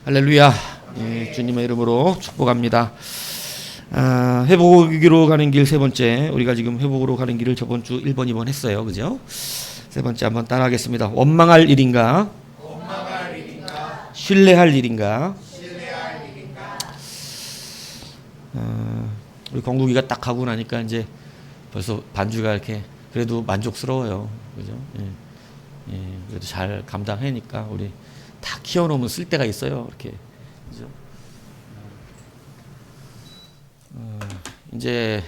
할렐루야. 예, 주님의 이름으로 축복합니다. 회복으로 가는 길 세 번째. 우리가 지금 회복으로 가는 길을 저번 주 1번, 2번 했어요. 그죠? 세 번째 한번 따라하겠습니다. 원망할 일인가? 신뢰할 일인가? 우리 건국이가 딱 하고 나니까 이제 벌써 반주가 이렇게 그래도 만족스러워요. 그죠? 그래도 잘 감당하니까 우리 다 키워놓으면 쓸 데가 있어요. 이렇게. 그죠? 이제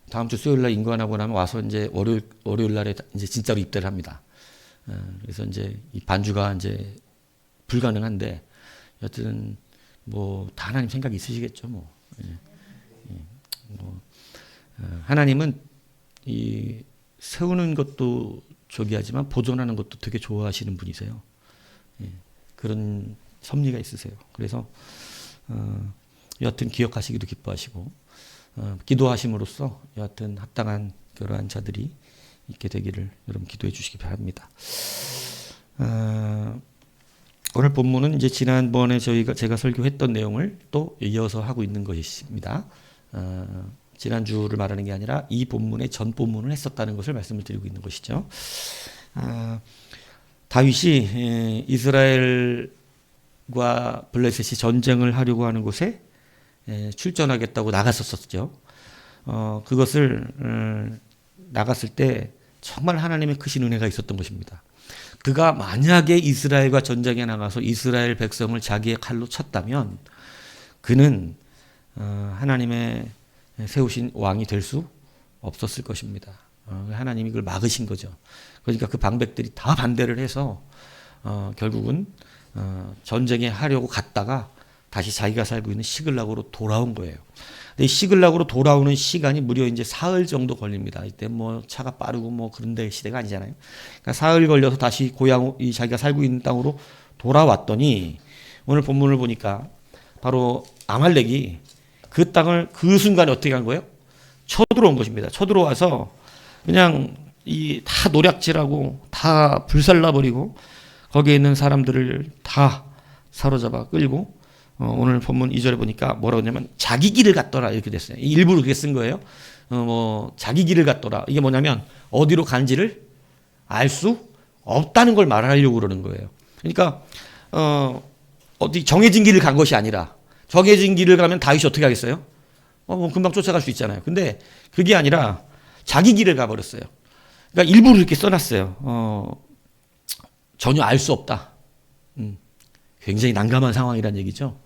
다음 주 수요일 날 인관하고 나면 와서 이제 월요일 날에 이제 진짜로 입대를 합니다. 그래서 이제 이 반주가 이제 불가능한데 여튼 뭐 다 하나님 생각이 있으시겠죠. 하나님은 이 세우는 것도 저기하지만 보존하는 것도 되게 좋아하시는 분이세요. 그런 섭리가 있으세요. 그래서 여하튼 기억하시기도 기뻐하시고 기도하심으로써 여하튼 합당한 그러한 자들이 있게 되기를 여러분 기도해 주시기 바랍니다. 오늘 본문은 이제 지난번에 제가 설교했던 내용을 또 이어서 하고 있는 것입니다. 지난주를 말하는 게 아니라 이 본문의 전 본문을 했었다는 것을 말씀을 드리고 있는 것이죠. 다윗이 이스라엘과 블레셋이 전쟁을 하려고 하는 곳에 출전하겠다고 나갔었죠. 그것을 나갔을 때 정말 하나님의 크신 은혜가 있었던 것입니다. 그가 만약에 이스라엘과 전쟁에 나가서 이스라엘 백성을 자기의 칼로 쳤다면 그는 하나님의 세우신 왕이 될 수 없었을 것입니다. 하나님이 그걸 막으신 거죠. 그러니까 그 방백들이 다 반대를 해서 결국은 전쟁에 하려고 갔다가 다시 자기가 살고 있는 시글락으로 돌아온 거예요. 근데 이 시글락으로 돌아오는 시간이 무려 이제 사흘 정도 걸립니다. 이때 뭐 차가 빠르고 뭐 그런 데 시대가 아니잖아요. 그러니까 사흘 걸려서 다시 고향, 이 자기가 살고 있는 땅으로 돌아왔더니 오늘 본문을 보니까 바로 아말렉이 그 땅을 그 순간에 어떻게 한 거예요? 쳐들어온 것입니다. 쳐들어와서 그냥 이 다 노략질하고 다 불살라버리고 거기에 있는 사람들을 다 사로잡아 끌고 오늘 본문 2절에 보니까 뭐라고 하냐면 자기 길을 갔더라 이렇게 됐어요. 일부러 그렇게 쓴 거예요. 자기 길을 갔더라. 이게 뭐냐면 어디로 간지를 알 수 없다는 걸 말하려고 그러는 거예요. 그러니까 어디 정해진 길을 간 것이 아니라 정해진 길을 가면 다윗이 어떻게 하겠어요? 뭐 금방 쫓아갈 수 있잖아요. 근데 그게 아니라 자기 길을 가버렸어요. 그러니까 일부러 이렇게 써놨어요. 전혀 알 수 없다. 굉장히 난감한 상황이란 얘기죠.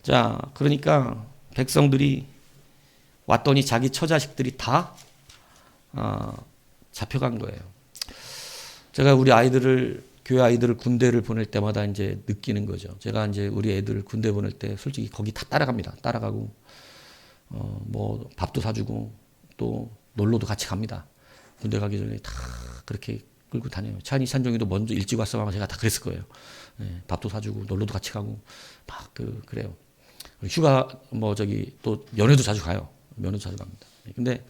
자, 그러니까 백성들이 왔더니 자기 처자식들이 다 잡혀간 거예요. 제가 우리 아이들을 교회 아이들을 군대를 보낼 때마다 이제 느끼는 거죠. 제가 이제 우리 애들 군대 보낼 때 솔직히 거기 다 따라갑니다. 따라가고 뭐 밥도 사주고 또 놀러도 같이 갑니다. 군대 가기 전에 다 그렇게 끌고 다녀요. 찬종이도 먼저 일찍 왔어 아마 제가 다 그랬을 거예요. 밥도 사주고 놀러도 같이 가고 막 그래요. 휴가 뭐 저기 또 면회도 자주 가요. 면회도 자주 갑니다. 근데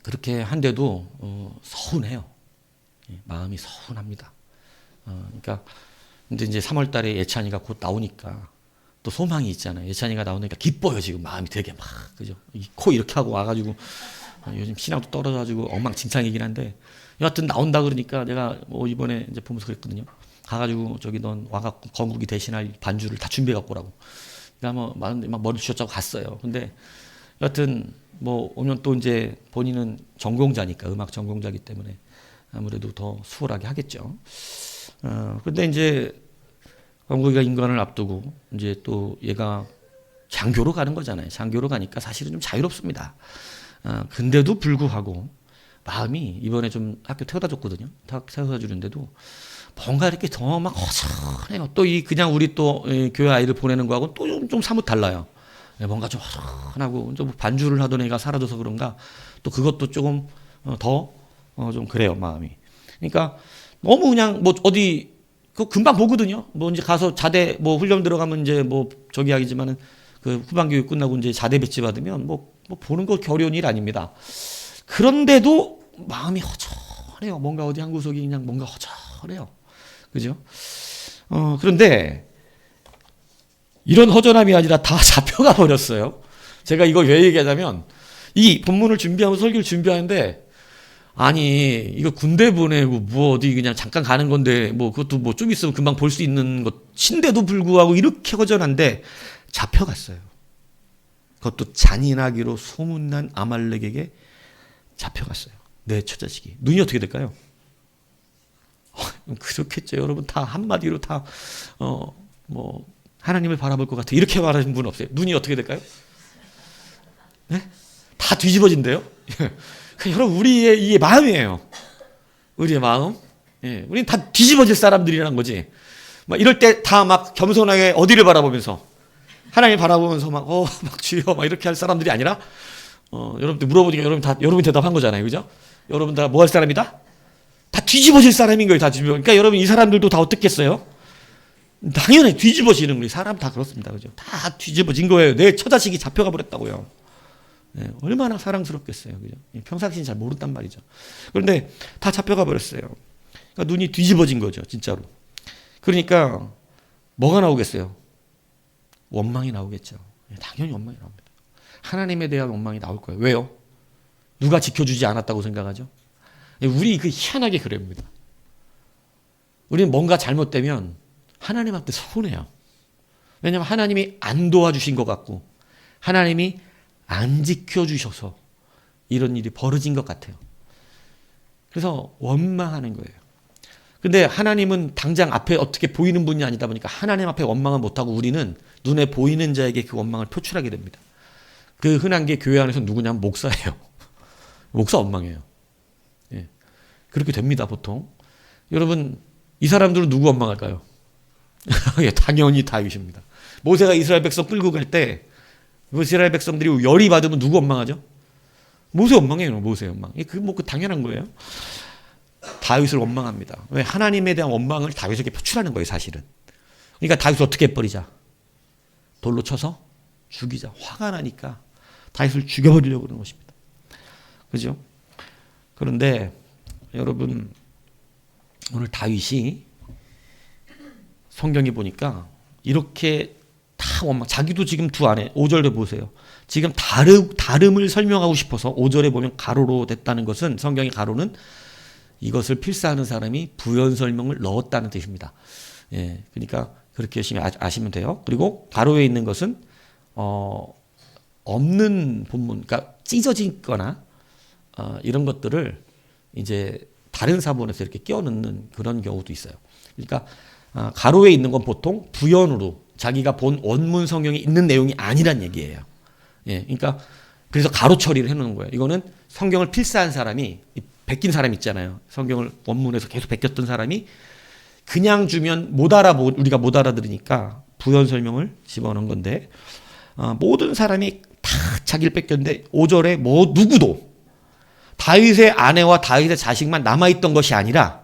그렇게 한데도 서운해요. 마음이 서운합니다. 그러니까 근데 이제 3월 달에 예찬이가 곧 나오니까 또 소망이 있잖아요. 예찬이가 나오니까 기뻐요. 지금 마음이 되게 막 그죠. 이 코 이렇게 하고 와가지고 요즘 신앙도 떨어져가지고 엉망진창이긴 한데 여하튼 나온다 그러니까 내가 뭐 이번에 이제 보면서 그랬거든요. 가가지고 저기 넌 와갖고 건국이 대신할 반주를 다 준비해 갖고 오라고. 그러니까 막 머리 쥐어짜고 갔어요. 근데 여하튼 뭐 오면 또 이제 본인은 전공자니까 음악 전공자이기 때문에 아무래도 더 수월하게 하겠죠. 근데 이제 건국이가 인관을 앞두고 이제 또 얘가 장교로 가는 거잖아요. 장교로 가니까 사실은 좀 자유롭습니다. 근데도 불구하고 마음이 이번에 좀 학교 태워다 줬거든요. 태워다 주는데도 뭔가 이렇게 더 막 허전해요. 또 이 그냥 우리 또 교회 아이들 보내는 거하고 또 좀 사뭇 달라요. 뭔가 좀 허전하고 좀 반주를 하던 애가 사라져서 그런가 또 그것도 조금 더 좀 그래요 마음이. 그러니까 너무 그냥 뭐 어디 그 금방 보거든요. 뭐 이제 가서 자대 뭐 훈련 들어가면 이제 뭐 저기 하기지만은 그 후반 교육 끝나고 이제 자대 배치 받으면 뭐 보는 거 어려운 일 아닙니다. 그런데도 마음이 허전해요. 뭔가 어디 한 구석이 그냥 뭔가 허전해요. 그죠? 그런데 이런 허전함이 아니라 다 잡혀가 버렸어요. 제가 이거 왜 얘기하냐면 이 본문을 준비하고 설교를 준비하는데 아니 이거 군대 보내고 뭐 어디 그냥 잠깐 가는 건데 뭐 그것도 뭐 좀 있으면 금방 볼 수 있는 것인데도 불구하고 이렇게 허전한데 잡혀갔어요. 그것도 잔인하기로 소문난 아말렉에게 잡혀갔어요. 내 처자식이. 눈이 어떻게 될까요? 그렇겠죠. 여러분 다 한마디로 다 뭐 하나님을 바라볼 것 같아. 이렇게 말하는 분 없어요. 눈이 어떻게 될까요? 네? 다 뒤집어진대요. 여러분 우리의 이게 마음이에요. 우리의 마음. 예, 우리는 다 뒤집어질 사람들이라는 거지. 막 이럴 때 다 막 겸손하게 어디를 바라보면서 하나님 바라보면서 막 주여 막 이렇게 할 사람들이 아니라 여러분들 물어보니까 여러분이 대답한 거잖아요, 그죠? 여러분 다 뭐 할 사람이다? 다 뒤집어질 사람인 거예요, 다 뒤집어. 그러니까 여러분 이 사람들도 다 어떻겠어요? 당연히 뒤집어지는 거예요. 사람 다 그렇습니다, 그죠? 다 뒤집어진 거예요. 내 처자식이 잡혀가 버렸다고요. 네, 얼마나 사랑스럽겠어요, 그죠? 평상시엔 잘 모른단 말이죠. 그런데 다 잡혀가 버렸어요. 그러니까 눈이 뒤집어진 거죠, 진짜로. 그러니까 뭐가 나오겠어요? 원망이 나오겠죠. 당연히 원망이 나옵니다. 하나님에 대한 원망이 나올 거예요. 왜요? 누가 지켜주지 않았다고 생각하죠? 우리 희한하게 그럽니다. 우리는 뭔가 잘못되면 하나님한테 서운해요. 왜냐하면 하나님이 안 도와주신 것 같고 하나님이 안 지켜주셔서 이런 일이 벌어진 것 같아요. 그래서 원망하는 거예요. 근데 하나님은 당장 앞에 어떻게 보이는 분이 아니다 보니까 하나님 앞에 원망을 못하고 우리는 눈에 보이는 자에게 그 원망을 표출하게 됩니다. 그 흔한 게 교회 안에서 누구냐면 목사예요. 목사 원망해요. 예. 그렇게 됩니다, 보통. 여러분, 이 사람들은 누구 원망할까요? 예, 당연히 다윗입니다. 모세가 이스라엘 백성 끌고 갈 때 이스라엘 백성들이 열이 받으면 누구 원망하죠? 모세 원망해요, 모세 원망. 그 당연한 거예요. 다윗을 원망합니다. 왜? 하나님에 대한 원망을 다윗에게 표출하는 거예요, 사실은. 그러니까 다윗을 어떻게 해버리자? 돌로 쳐서 죽이자. 화가 나니까 다윗을 죽여버리려고 그러는 것입니다. 그죠? 그런데 여러분 오늘 다윗이 성경에 보니까 이렇게 다 원망, 자기도 지금 두 안에 5절에 보세요. 지금 다름을 설명하고 싶어서 5절에 보면 가로로 됐다는 것은 성경의 가로는 이것을 필사하는 사람이 부연 설명을 넣었다는 뜻입니다. 예, 그러니까 그렇게 열심히 아시면 돼요. 그리고 가로에 있는 것은 없는 본문, 그러니까 찢어지거나 이런 것들을 이제 다른 사본에서 이렇게 끼워 넣는 그런 경우도 있어요. 그러니까 가로에 있는 건 보통 부연으로 자기가 본 원문 성경에 있는 내용이 아니란 얘기예요. 예, 그러니까 그래서 가로 처리를 해놓는 거예요. 이거는 성경을 필사한 사람이 베낀 사람 있잖아요. 성경을 원문에서 계속 베꼈던 사람이 그냥 주면 우리가 못 알아들으니까 부연 설명을 집어넣은 건데 모든 사람이 다 자기를 뺏겼는데 5절에 누구도 다윗의 아내와 다윗의 자식만 남아있던 것이 아니라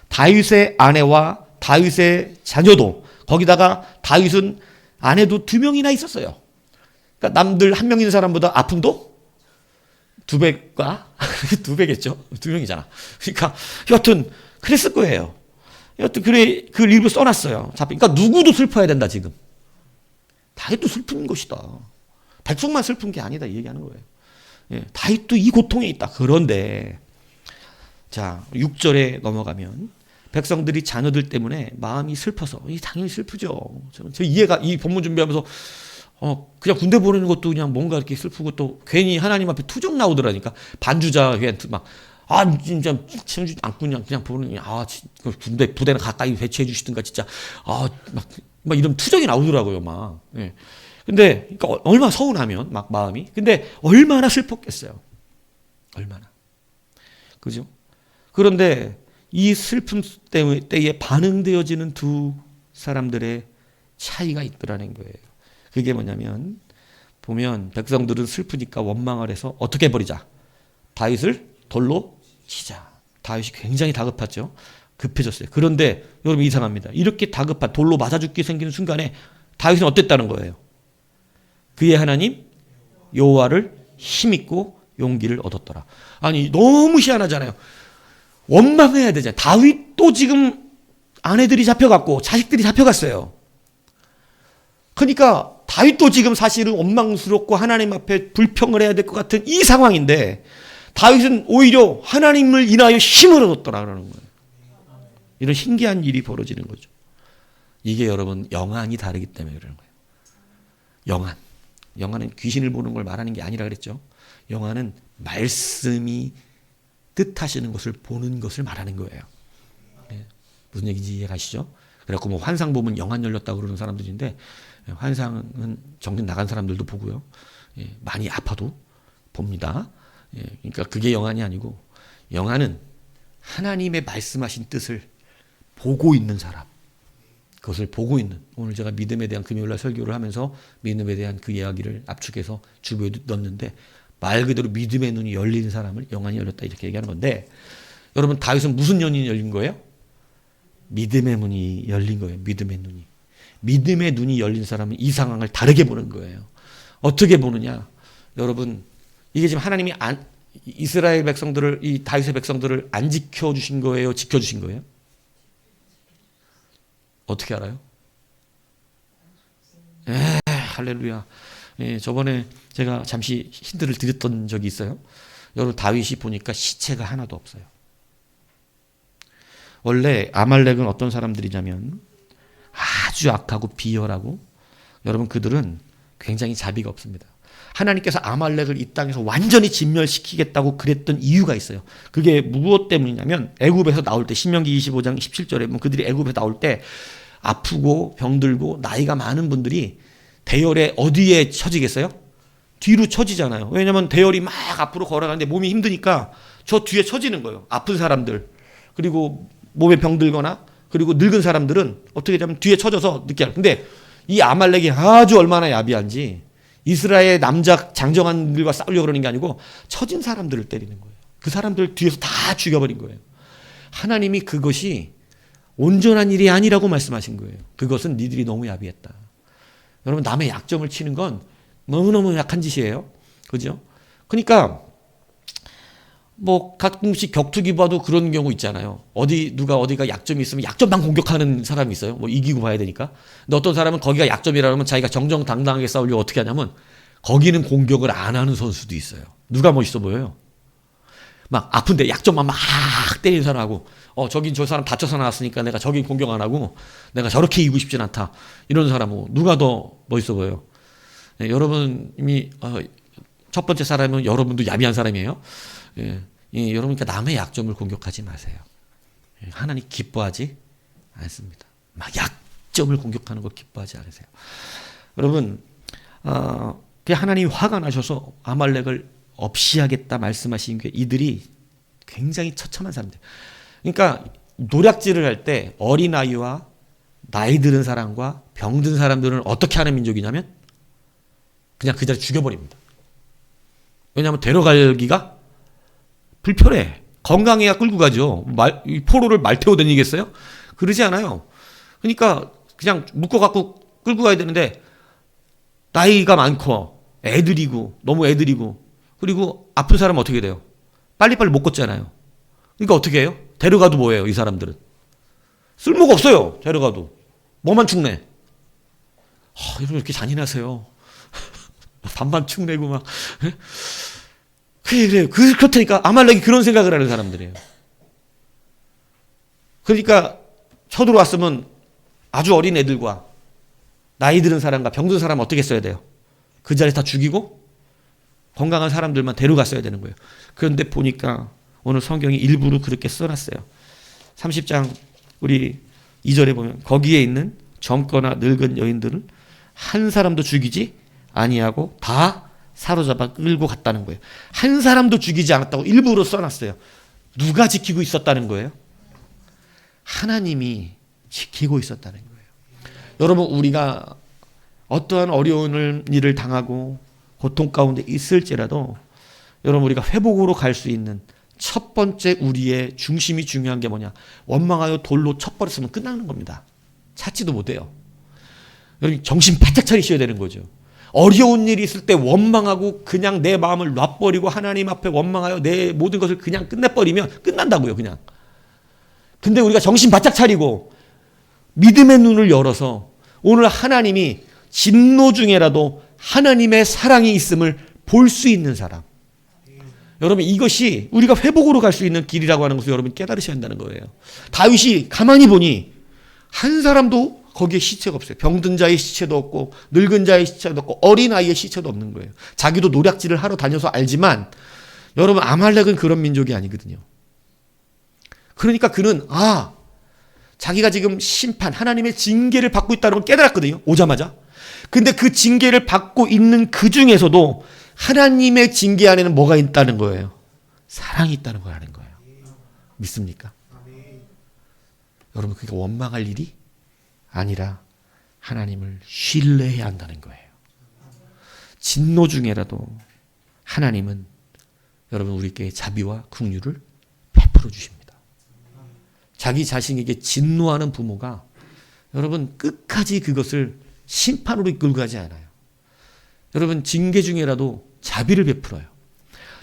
다윗의 아내와 다윗의 자녀도 거기다가 다윗은 아내도 2명이나 있었어요. 그러니까 남들 1명 있는 사람보다 아픔도 2배가 2배겠죠. 2명이잖아. 그러니까 여하튼 그랬을 거예요. 여하튼 그래 그 일부 써놨어요. 그러니까 누구도 슬퍼야 된다 지금. 다윗도 슬픈 것이다. 백성만 슬픈 게 아니다 얘기하는 거예요. 예, 다윗도 이 고통에 있다. 그런데 자 6절에 넘어가면 백성들이 자녀들 때문에 마음이 슬퍼서 당연히 슬프죠. 저 이해가 이 본문 준비하면서 그냥 군대 보내는 것도 그냥 뭔가 이렇게 슬프고 또 괜히 하나님 앞에 투정 나오더라니까. 반주자 막 진짜 채워주지 않고 그냥 보는 군대 부대는 가까이 배치해 주시든가 진짜 막 이런 투정이 나오더라고요 막. 예. 근데 그러니까 얼마나 서운하면 막 마음이. 근데 얼마나 슬펐겠어요. 얼마나. 그죠? 그런데 이 슬픔 때에 반응되어지는 두 사람들의 차이가 있더라는 거예요. 그게 뭐냐면 보면 백성들은 슬프니까 원망을 해서 어떻게 해버리자. 다윗을 돌로 치자. 다윗이 굉장히 다급했죠. 급해졌어요. 그런데 여러분 이상합니다. 이렇게 다급한 돌로 맞아 죽게 생기는 순간에 다윗은 어땠다는 거예요? 그의 하나님 여호와를 힘입고 용기를 얻었더라. 아니 너무 희한하잖아요. 원망해야 되잖아요. 다윗도 지금 아내들이 잡혀갔고 자식들이 잡혀갔어요. 그러니까 다윗도 지금 사실은 원망스럽고 하나님 앞에 불평을 해야 될 것 같은 이 상황인데 다윗은 오히려 하나님을 인하여 힘을 얻었더라 그러는 거예요. 이런 신기한 일이 벌어지는 거죠. 이게 여러분 영안이 다르기 때문에 그러는 거예요. 영안은 귀신을 보는 걸 말하는 게 아니라 그랬죠. 영안은 말씀이 뜻하시는 것을 보는 것을 말하는 거예요. 네. 무슨 얘기인지 이해가시죠? 그래갖고 뭐 환상 보면 영안 열렸다고 그러는 사람들인데 환상은 정신 나간 사람들도 보고요. 예, 많이 아파도 봅니다. 예, 그러니까 그게 영안이 아니고 영안은 하나님의 말씀하신 뜻을 보고 있는 사람. 그것을 보고 있는, 오늘 제가 믿음에 대한 금요일날 설교를 하면서 믿음에 대한 그 이야기를 압축해서 주보에 넣었는데 말 그대로 믿음의 눈이 열린 사람을 영안이 열렸다 이렇게 얘기하는 건데 여러분 다윗은 무슨 눈이 열린 거예요? 믿음의 문이 열린 거예요. 믿음의 눈이. 믿음의 눈이 열린 사람은 이 상황을 다르게 보는 거예요. 어떻게 보느냐? 여러분 이게 지금 하나님이 이스라엘 백성들을 이 다윗의 백성들을 안 지켜주신 거예요? 지켜주신 거예요? 어떻게 알아요? 할렐루야. 예, 저번에 제가 잠시 힌트를 드렸던 적이 있어요. 여러분 다윗이 보니까 시체가 하나도 없어요. 원래 아말렉은 어떤 사람들이냐면 아주 악하고 비열하고 여러분 그들은 굉장히 자비가 없습니다. 하나님께서 아말렉을 이 땅에서 완전히 진멸시키겠다고 그랬던 이유가 있어요. 그게 무엇 때문이냐면 애굽에서 나올 때 신명기 25장 17절에 보면 그들이 애굽에서 나올 때 아프고 병들고 나이가 많은 분들이 대열에 어디에 처지겠어요? 뒤로 처지잖아요. 왜냐하면 대열이 막 앞으로 걸어가는데 몸이 힘드니까 저 뒤에 처지는 거예요. 아픈 사람들 그리고 몸에 병들거나 그리고 늙은 사람들은 어떻게 하면 뒤에 처져서 늦게 하는. 근데 이 아말렉이 아주 얼마나 야비한지 이스라엘 남자 장정한들과 싸우려고 그러는 게 아니고 처진 사람들을 때리는 거예요. 그 사람들 뒤에서 다 죽여버린 거예요. 하나님이 그것이 온전한 일이 아니라고 말씀하신 거예요. 그것은 니들이 너무 야비했다. 여러분 남의 약점을 치는 건 너무너무 약한 짓이에요. 그죠? 그러니까 뭐 가끔씩 격투기 봐도 그런 경우 있잖아요. 누가 어디가 약점이 있으면 약점만 공격하는 사람이 있어요. 뭐 이기고 봐야 되니까. 근데 어떤 사람은 거기가 약점이라면 자기가 정정당당하게 싸우려고 어떻게 하냐면 거기는 공격을 안 하는 선수도 있어요. 누가 멋있어 보여요? 막 아픈데 약점만 막 때리는 사람하고 저긴 저 사람 다쳐서 나왔으니까 내가 저긴 공격 안 하고 내가 저렇게 이기고 싶진 않다. 이런 사람하고 누가 더 멋있어 보여요? 네, 여러분 이미 첫 번째 사람은 여러분도 야비한 사람이에요. 예, 여러분 그러니까 남의 약점을 공격하지 마세요. 예, 하나님 기뻐하지 않습니다. 막 약점을 공격하는 거 기뻐하지 않으세요. 여러분 하나님이 화가 나셔서 아말렉을 없이 하겠다 말씀하신 게 이들이 굉장히 처참한 사람들. 그러니까 노략질을 할 때 어린아이와 나이 들은 사람과 병든 사람들은 어떻게 하는 민족이냐면 그냥 그 자리에 죽여버립니다. 왜냐하면 데려가기가 불편해. 건강해야 끌고 가죠. 포로를 말 태워 다니겠어요? 그러지 않아요. 그러니까 그냥 묶어갖고 끌고 가야 되는데 나이가 많고 애들이고 너무 애들이고 그리고 아픈 사람은 어떻게 돼요? 빨리빨리 못 걷잖아요. 그러니까 어떻게 해요? 데려가도 뭐예요? 이 사람들은 쓸모가 없어요. 데려가도 뭐만 축내. 여러분 이렇게 잔인하세요. 반반 축내고 막 그래요. 그렇다니까 아말렉이 그런 생각을 하는 사람들이에요. 그러니까 쳐들어왔으면 아주 어린 애들과 나이 들은 사람과 병든 사람 어떻게 써야 돼요? 그 자리에 다 죽이고 건강한 사람들만 데려갔어야 되는 거예요. 그런데 보니까 오늘 성경이 일부러 그렇게 써놨어요. 30장 우리 2절에 보면 거기에 있는 젊거나 늙은 여인들을 한 사람도 죽이지 아니하고 다 사로잡아 끌고 갔다는 거예요. 한 사람도 죽이지 않았다고 일부러 써놨어요. 누가 지키고 있었다는 거예요? 하나님이 지키고 있었다는 거예요. 여러분 우리가 어떠한 어려운 일을 당하고 고통 가운데 있을지라도 여러분 우리가 회복으로 갈 수 있는 첫 번째 우리의 중심이 중요한 게 뭐냐? 원망하여 돌로 쳐버렸으면 끝나는 겁니다. 찾지도 못해요. 여러분 정신 바짝 차리셔야 되는 거죠. 어려운 일이 있을 때 원망하고 그냥 내 마음을 놔버리고 하나님 앞에 원망하여 내 모든 것을 그냥 끝내버리면 끝난다고요. 그냥. 근데 우리가 정신 바짝 차리고 믿음의 눈을 열어서 오늘 하나님이 진노 중에라도 하나님의 사랑이 있음을 볼 수 있는 사람. 여러분, 이것이 우리가 회복으로 갈 수 있는 길이라고 하는 것을 여러분 깨달으셔야 한다는 거예요. 다윗이 가만히 보니 한 사람도 거기에 시체가 없어요. 병든 자의 시체도 없고 늙은 자의 시체도 없고 어린아이의 시체도 없는 거예요. 자기도 노략질을 하러 다녀서 알지만 여러분, 아말렉은 그런 민족이 아니거든요. 그러니까 그는 자기가 지금 심판, 하나님의 징계를 받고 있다는 걸 깨달았거든요. 오자마자. 근데 그 징계를 받고 있는 그 중에서도 하나님의 징계 안에는 뭐가 있다는 거예요? 사랑이 있다는 걸 아는 거예요. 믿습니까? 여러분, 그게 원망할 일이 아니라 하나님을 신뢰해야 한다는 거예요. 진노 중에라도 하나님은 여러분 우리에게 자비와 긍휼을 베풀어 주십니다. 자기 자신에게 진노하는 부모가 여러분 끝까지 그것을 심판으로 이끌고 가지 않아요. 여러분, 징계 중에라도 자비를 베풀어요.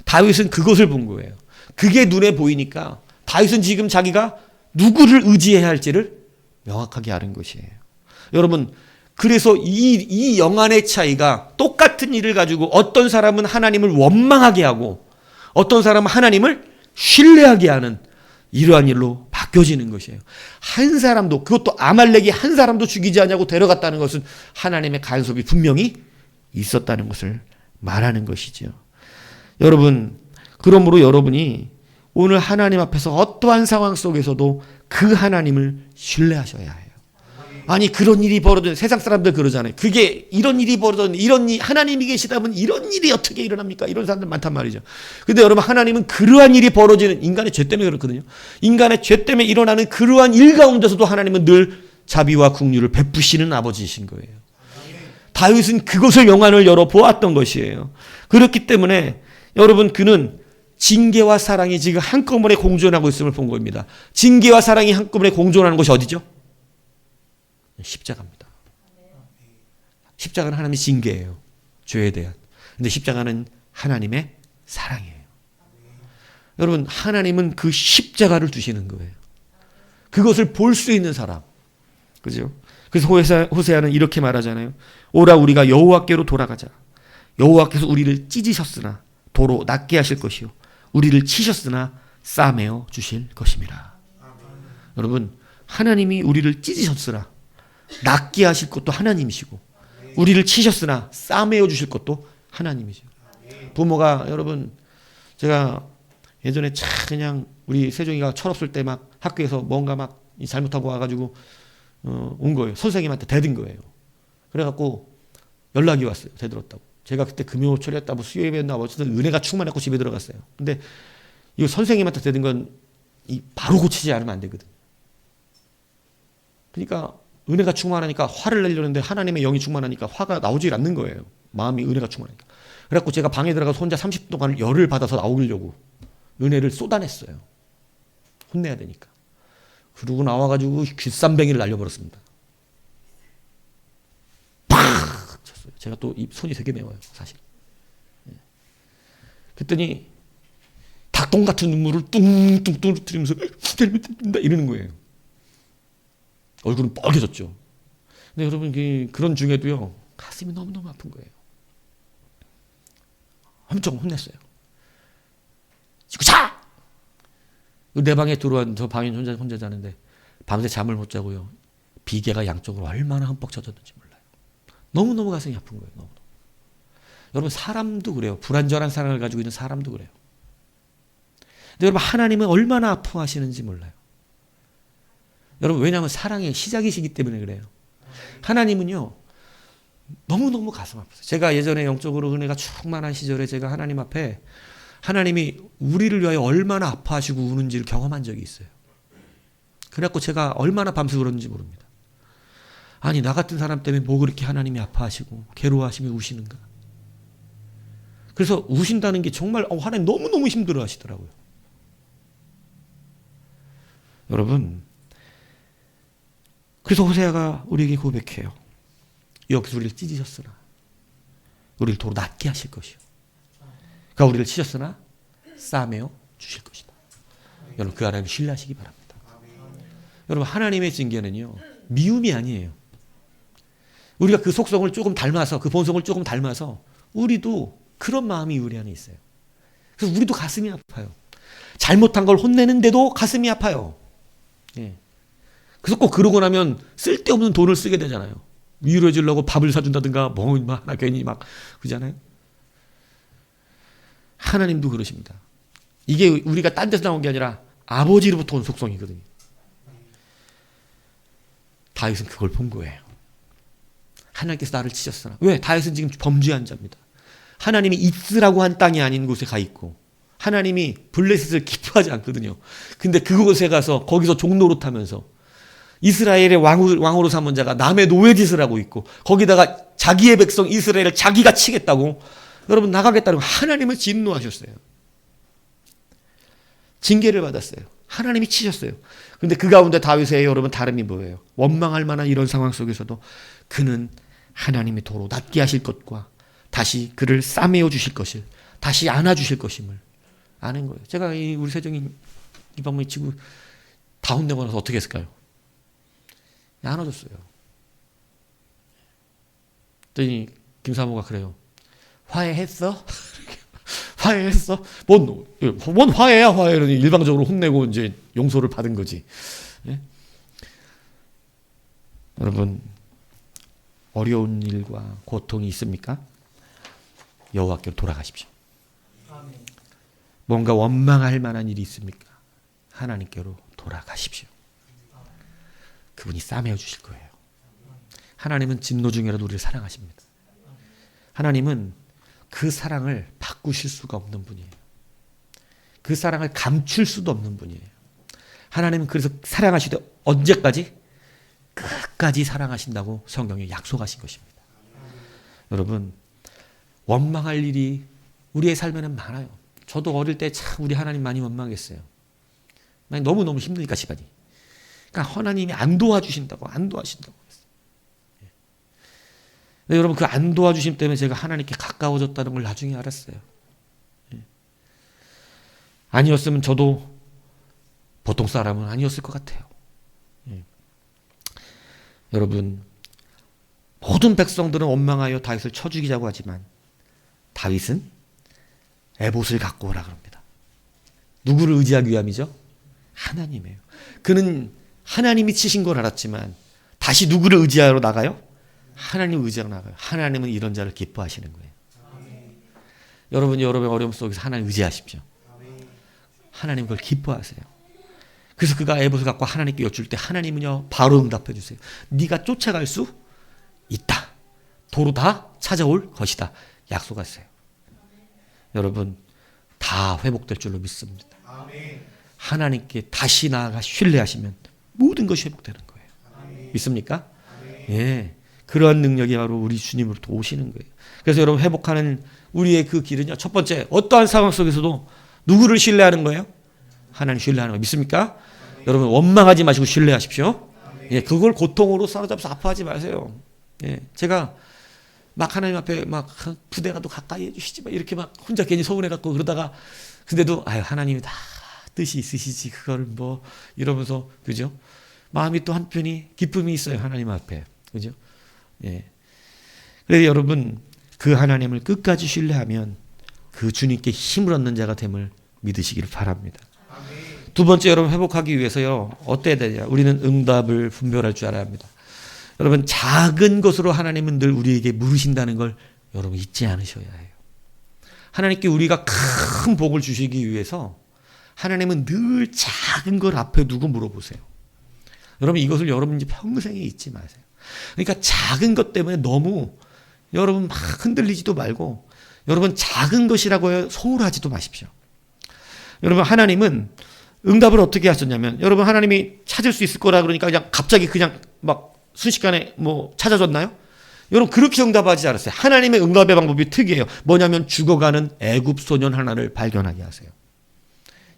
다윗은 그것을 본 거예요. 그게 눈에 보이니까 다윗은 지금 자기가 누구를 의지해야 할지를 명확하게 아는 것이에요. 여러분, 그래서 이 영안의 차이가 똑같은 일을 가지고 어떤 사람은 하나님을 원망하게 하고 어떤 사람은 하나님을 신뢰하게 하는 이러한 일로 바뀌어지는 것이에요. 한 사람도, 그것도 아말렉이 한 사람도 죽이지 않냐고 데려갔다는 것은 하나님의 간섭이 분명히 있었다는 것을 말하는 것이죠. 여러분, 그러므로 여러분이 오늘 하나님 앞에서 어떠한 상황 속에서도 그 하나님을 신뢰하셔야 해요. 아니, 그런 일이 벌어지는, 세상 사람들 그러잖아요. 그게 이런 일이 벌어졌는데 이런 일, 하나님이 계시다면 이런 일이 어떻게 일어납니까? 이런 사람들 많단 말이죠. 근데 여러분, 하나님은 그러한 일이 벌어지는, 인간의 죄 때문에 그렇거든요. 인간의 죄 때문에 일어나는 그러한 일 가운데서도 하나님은 늘 자비와 긍휼을 베푸시는 아버지이신 거예요. 다윗은 그것을 영안을 열어 보았던 것이에요. 그렇기 때문에 여러분, 그는 징계와 사랑이 지금 한꺼번에 공존하고 있음을 본 겁니다. 징계와 사랑이 한꺼번에 공존하는 것이 어디죠? 십자가입니다. 십자가는 하나님의 징계예요. 죄에 대한. 근데 십자가는 하나님의 사랑이에요. 여러분, 하나님은 그 십자가를 두시는 거예요. 그것을 볼 수 있는 사람. 그죠? 그래서 호세아는 이렇게 말하잖아요. 오라, 우리가 여호와께로 돌아가자. 여호와께서 우리를 찢으셨으나 도로 낫게 하실 것이요 우리를 치셨으나 싸매어 주실 것입니다. 여러분, 하나님이 우리를 찢으셨으나 낫게 하실 것도 하나님이시고 우리를 치셨으나 싸매어 주실 것도 하나님이죠. 부모가, 여러분, 제가 예전에 그냥 우리 세종이가 철없을 때 막 학교에서 뭔가 막 잘못하고 와가지고 온 거예요. 선생님한테 대든 거예요. 그래갖고 연락이 왔어요. 대들었다고. 제가 그때 금요철이었다, 뭐 수요일이었나, 어쨌든 은혜가 충만했고 집에 들어갔어요. 근데 이거 선생님한테 대든 건 바로 고치지 않으면 안 되거든. 그러니까 은혜가 충만하니까 화를 내려는데 하나님의 영이 충만하니까 화가 나오질 않는 거예요. 마음이 은혜가 충만하니까. 그래갖고 제가 방에 들어가서 혼자 30분 동안 열을 받아서 나오려고 은혜를 쏟아냈어요. 혼내야 되니까. 그러고 나와가지고 귓삼뱅이를 날려버렸습니다. 팍 쳤어요. 제가 또 손이 되게 매워요, 사실. 그랬더니 닭똥 같은 눈물을 뚱뚱 떨어뜨리면서 잘못했습니다 이러는 거예요. 얼굴은 빨개졌죠. 근데 여러분, 그런 중에도요, 가슴이 너무너무 아픈 거예요. 엄청 혼냈어요. 지금 자! 내 방에 들어온, 저 방에 혼자 자는데 밤새 잠을 못 자고요. 비계가 양쪽으로 얼마나 흠뻑 젖었는지 몰라요. 너무너무 가슴이 아픈 거예요. 너무너무. 여러분, 사람도 그래요. 불완전한 사랑을 가지고 있는 사람도 그래요. 근데 여러분, 하나님은 얼마나 아파하시는지 몰라요. 여러분, 왜냐하면 사랑의 시작이시기 때문에 그래요. 하나님은요, 너무너무 가슴 아팠어요. 제가 예전에 영적으로 은혜가 충만한 시절에 제가 하나님 앞에 하나님이 우리를 위하여 얼마나 아파하시고 우는지를 경험한 적이 있어요. 그래갖고 제가 얼마나 밤새 울었는지 모릅니다. 아니, 나 같은 사람 때문에 뭐 그렇게 하나님이 아파하시고 괴로워하시며 우시는가. 그래서 우신다는 게 정말 하나님 너무너무 힘들어 하시더라고요. 여러분, 그래서 호세아가 우리에게 고백해요. 여기서 우리를 찢으셨으나 우리를 도로 낫게 하실 것이요 그가 우리를 치셨으나 싸매어 주실 것이다. 여러분, 그 하나님 신뢰하시기 바랍니다. 여러분, 하나님의 징계는요, 미움이 아니에요. 우리가 그 속성을 조금 닮아서, 그 본성을 조금 닮아서 우리도 그런 마음이 우리 안에 있어요. 그래서 우리도 가슴이 아파요. 잘못한 걸 혼내는데도 가슴이 아파요. 예. 그래서 꼭 그러고 나면 쓸데없는 돈을 쓰게 되잖아요. 위로해 주려고 밥을 사준다든가 뭐 하나 괜히 막 그러잖아요. 하나님도 그러십니다. 이게 우리가 딴 데서 나온 게 아니라 아버지로부터 온 속성이거든요. 다윗은 그걸 본 거예요. 하나님께서 나를 치셨으나. 왜? 다윗은 지금 범죄한 자입니다. 하나님이 있으라고 한 땅이 아닌 곳에 가 있고 하나님이 블레셋을 기뻐하지 않거든요. 근데 그곳에 가서 거기서 종노릇하면서 이스라엘의 왕으로 삼은 자가 남의 노예짓을 하고 있고 거기다가 자기의 백성 이스라엘을 자기가 치겠다고 여러분 나가겠다고 하나님을 진노하셨어요. 징계를 받았어요. 하나님이 치셨어요. 근데 그 가운데 다윗의 여러분 다름이 뭐예요? 원망할 만한 이런 상황 속에서도 그는 하나님이 도로 낫게 하실 것과 다시 그를 싸매어 주실 것을 다시 안아주실 것임을 아는 거예요. 제가 우리 세정이 이 방문이 치고 다운되고 나서 어떻게 했을까요? 안아줬어요. 그랬더니 김사모가 그래요. 화해했어? 화해했어? 뭔 화해야 화해. 이러니 일방적으로 혼내고 이제 용서를 받은 거지. 예? 여러분 어려운 일과 고통이 있습니까? 여호와께로 돌아가십시오. 뭔가 원망할 만한 일이 있습니까? 하나님께로 돌아가십시오. 그분이 싸매어 주실 거예요. 하나님은 진노 중이라도 우리를 사랑하십니다. 하나님은 그 사랑을 바꾸실 수가 없는 분이에요. 그 사랑을 감출 수도 없는 분이에요. 하나님은 그래서 사랑하시되 언제까지? 끝까지 사랑하신다고 성경에 약속하신 것입니다. 여러분 원망할 일이 우리의 삶에는 많아요. 저도 어릴 때 참 우리 하나님 많이 원망했어요. 너무너무 힘드니까 집안이. 그러니까 하나님이 안 도와주신다고 안 도와주신다고 했어요. 근데 여러분 그 안 도와주심 때문에 제가 하나님께 가까워졌다는 걸 나중에 알았어요. 아니었으면 저도 보통 사람은 아니었을 것 같아요. 여러분 모든 백성들은 원망하여 다윗을 쳐 죽이자고 하지만 다윗은 에봇을 갖고 오라 그럽니다. 누구를 의지하기 위함이죠? 하나님이에요. 그는 하나님이 치신 걸 알았지만 다시 누구를 의지하러 나가요? 하나님을 의지하러 나가요. 하나님은 이런 자를 기뻐하시는 거예요. 여러분이 여러분의 어려움 속에서 하나님 의지하십시오. 하나님 그걸 기뻐하세요. 그래서 그가 에봇을 갖고 하나님께 여쭐 때 하나님은요 바로 응답해 주세요. 네가 쫓아갈 수 있다. 도로 다 찾아올 것이다. 약속하세요. 여러분 다 회복될 줄로 믿습니다. 하나님께 다시 나아가 신뢰하시면 모든 것이 회복되는 거예요. 믿습니까? 예, 그러한 능력이 바로 우리 주님으로부터 오시는 거예요. 그래서 여러분 회복하는 우리의 그 길은요. 첫 번째 어떠한 상황 속에서도 누구를 신뢰하는 거예요? 하나님 신뢰하는 거예요. 믿습니까? 여러분 원망하지 마시고 신뢰하십시오. 예, 그걸 고통으로 사로잡아서 아파하지 마세요. 예, 제가 막 하나님 앞에 막 부대가도 가까이 해주시지 막 이렇게 막 혼자 괜히 서운해갖고 그러다가 근데도 아유 하나님이 다 뜻이 있으시지 그걸 뭐 이러면서 그죠? 마음이 또 한편이 기쁨이 있어요 하나님 앞에 그죠? 예. 그래서 여러분 그 하나님을 끝까지 신뢰하면 그 주님께 힘을 얻는 자가 됨을 믿으시기를 바랍니다. 두 번째 여러분 회복하기 위해서요 어때야 되냐? 우리는 응답을 분별할 줄 알아야 합니다. 여러분 작은 것으로 하나님은 늘 우리에게 물으신다는 걸 여러분 잊지 않으셔야 해요. 하나님께 우리가 큰 복을 주시기 위해서 하나님은 늘 작은 걸 앞에 두고 물어보세요. 여러분 이것을 여러분 이제 평생에 잊지 마세요. 그러니까 작은 것 때문에 너무 여러분 막 흔들리지도 말고 여러분 작은 것이라고 소홀하지도 마십시오. 여러분 하나님은 응답을 어떻게 하셨냐면 여러분 하나님이 찾을 수 있을 거라 그러니까 그냥 갑자기 그냥 막 순식간에 뭐 찾아줬나요? 여러분 그렇게 응답하지 않았어요. 하나님의 응답의 방법이 특이해요. 뭐냐면 죽어가는 애굽 소년 하나를 발견하게 하세요.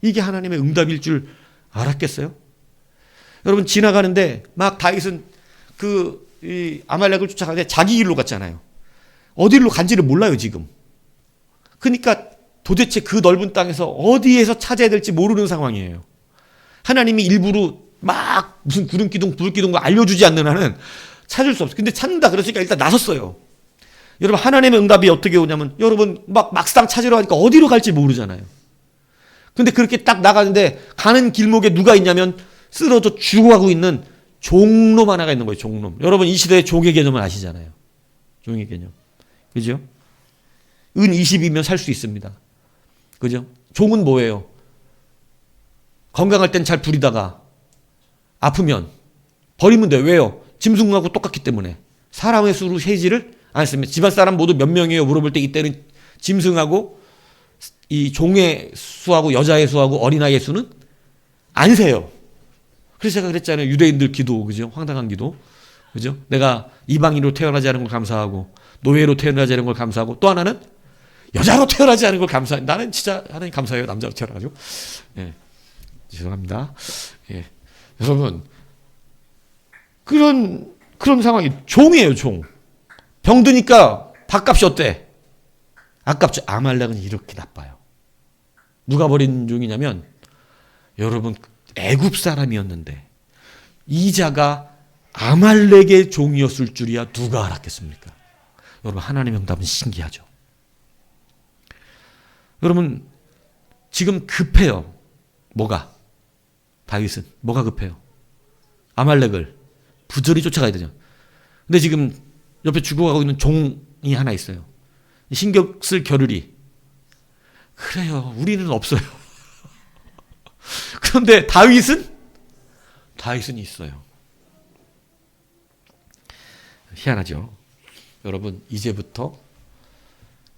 이게 하나님의 응답일 줄 알았겠어요? 여러분 지나가는데 막 다윗은 이 아말렉을 쫓아가는데 자기 길로 갔잖아요. 어디로 간지를 몰라요 지금. 그러니까 도대체 그 넓은 땅에서 어디에서 찾아야 될지 모르는 상황이에요. 하나님이 일부러 막 무슨 구름기둥, 불기둥 알려주지 않는 한은 찾을 수 없어요. 근데 찾는다 그러니까 일단 나섰어요. 여러분, 하나님의 응답이 어떻게 오냐면, 여러분 막상 찾으러 가니까 어디로 갈지 모르잖아요. 근데 그렇게 딱 나가는데 가는 길목에 누가 있냐면 쓰러져 죽어가고 있는 종놈 하나가 있는 거예요. 종놈. 여러분, 이 시대의 종의 개념을 아시잖아요. 종의 개념. 그죠? 은 20이면 살 수 있습니다. 그죠? 종은 뭐예요? 건강할 땐 잘 부리다가 아프면 버리면 돼요. 왜요? 짐승하고 똑같기 때문에. 사람의 수로 세지를 않습니다. 집안 사람 모두 몇 명이에요? 물어볼 때 이때는 짐승하고 이 종의 수하고 여자의 수하고 어린아이의 수는 안 세요. 그래서 제가 그랬잖아요. 유대인들 기도, 그죠? 황당한 기도. 그죠? 내가 이방인으로 태어나지 않은 걸 감사하고, 노예로 태어나지 않은 걸 감사하고, 또 하나는 여자로 태어나지 않은 걸 감사해. 나는 진짜 하나님 감사해요. 남자로 태어나가지고. 예. 죄송합니다. 예. 여러분, 그런 상황이 종이에요, 종. 병드니까 밥값이 어때? 아깝죠. 아말렉은 이렇게 나빠요. 누가 버린 종이냐면, 여러분, 애굽 사람이었는데 이 자가 아말렉의 종이었을 줄이야 누가 알았겠습니까? 여러분, 하나님의 응답은 신기하죠. 여러분, 지금 급해요. 뭐가? 다윗은 뭐가 급해요? 아말렉을 부절히 쫓아가야 되죠. 근데 지금 옆에 죽어가고 있는 종이 하나 있어요. 신경 쓸 겨를이. 그래요. 우리는 없어요. 그런데 다윗은 있어요. 희한하죠. 여러분, 이제부터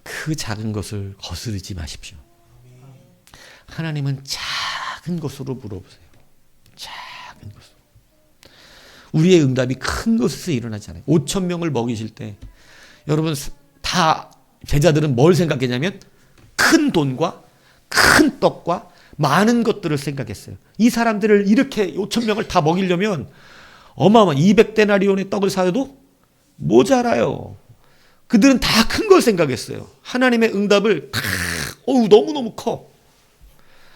그 작은 것을 거스르지 마십시오. 하나님은 작은 것으로 물어보세요. 작은 것으로. 우리의 응답이 큰 것에서 일어나지 않아요. 5천 명을 먹이실 때 여러분, 다 제자들은 뭘 생각했냐면 큰 돈과 큰 떡과 많은 것들을 생각했어요. 이 사람들을 이렇게 5천 명을 다 먹이려면 어마어마한 200데나리온의 떡을 사도 모자라요. 그들은 다 큰 걸 생각했어요. 하나님의 응답을 너무너무 커.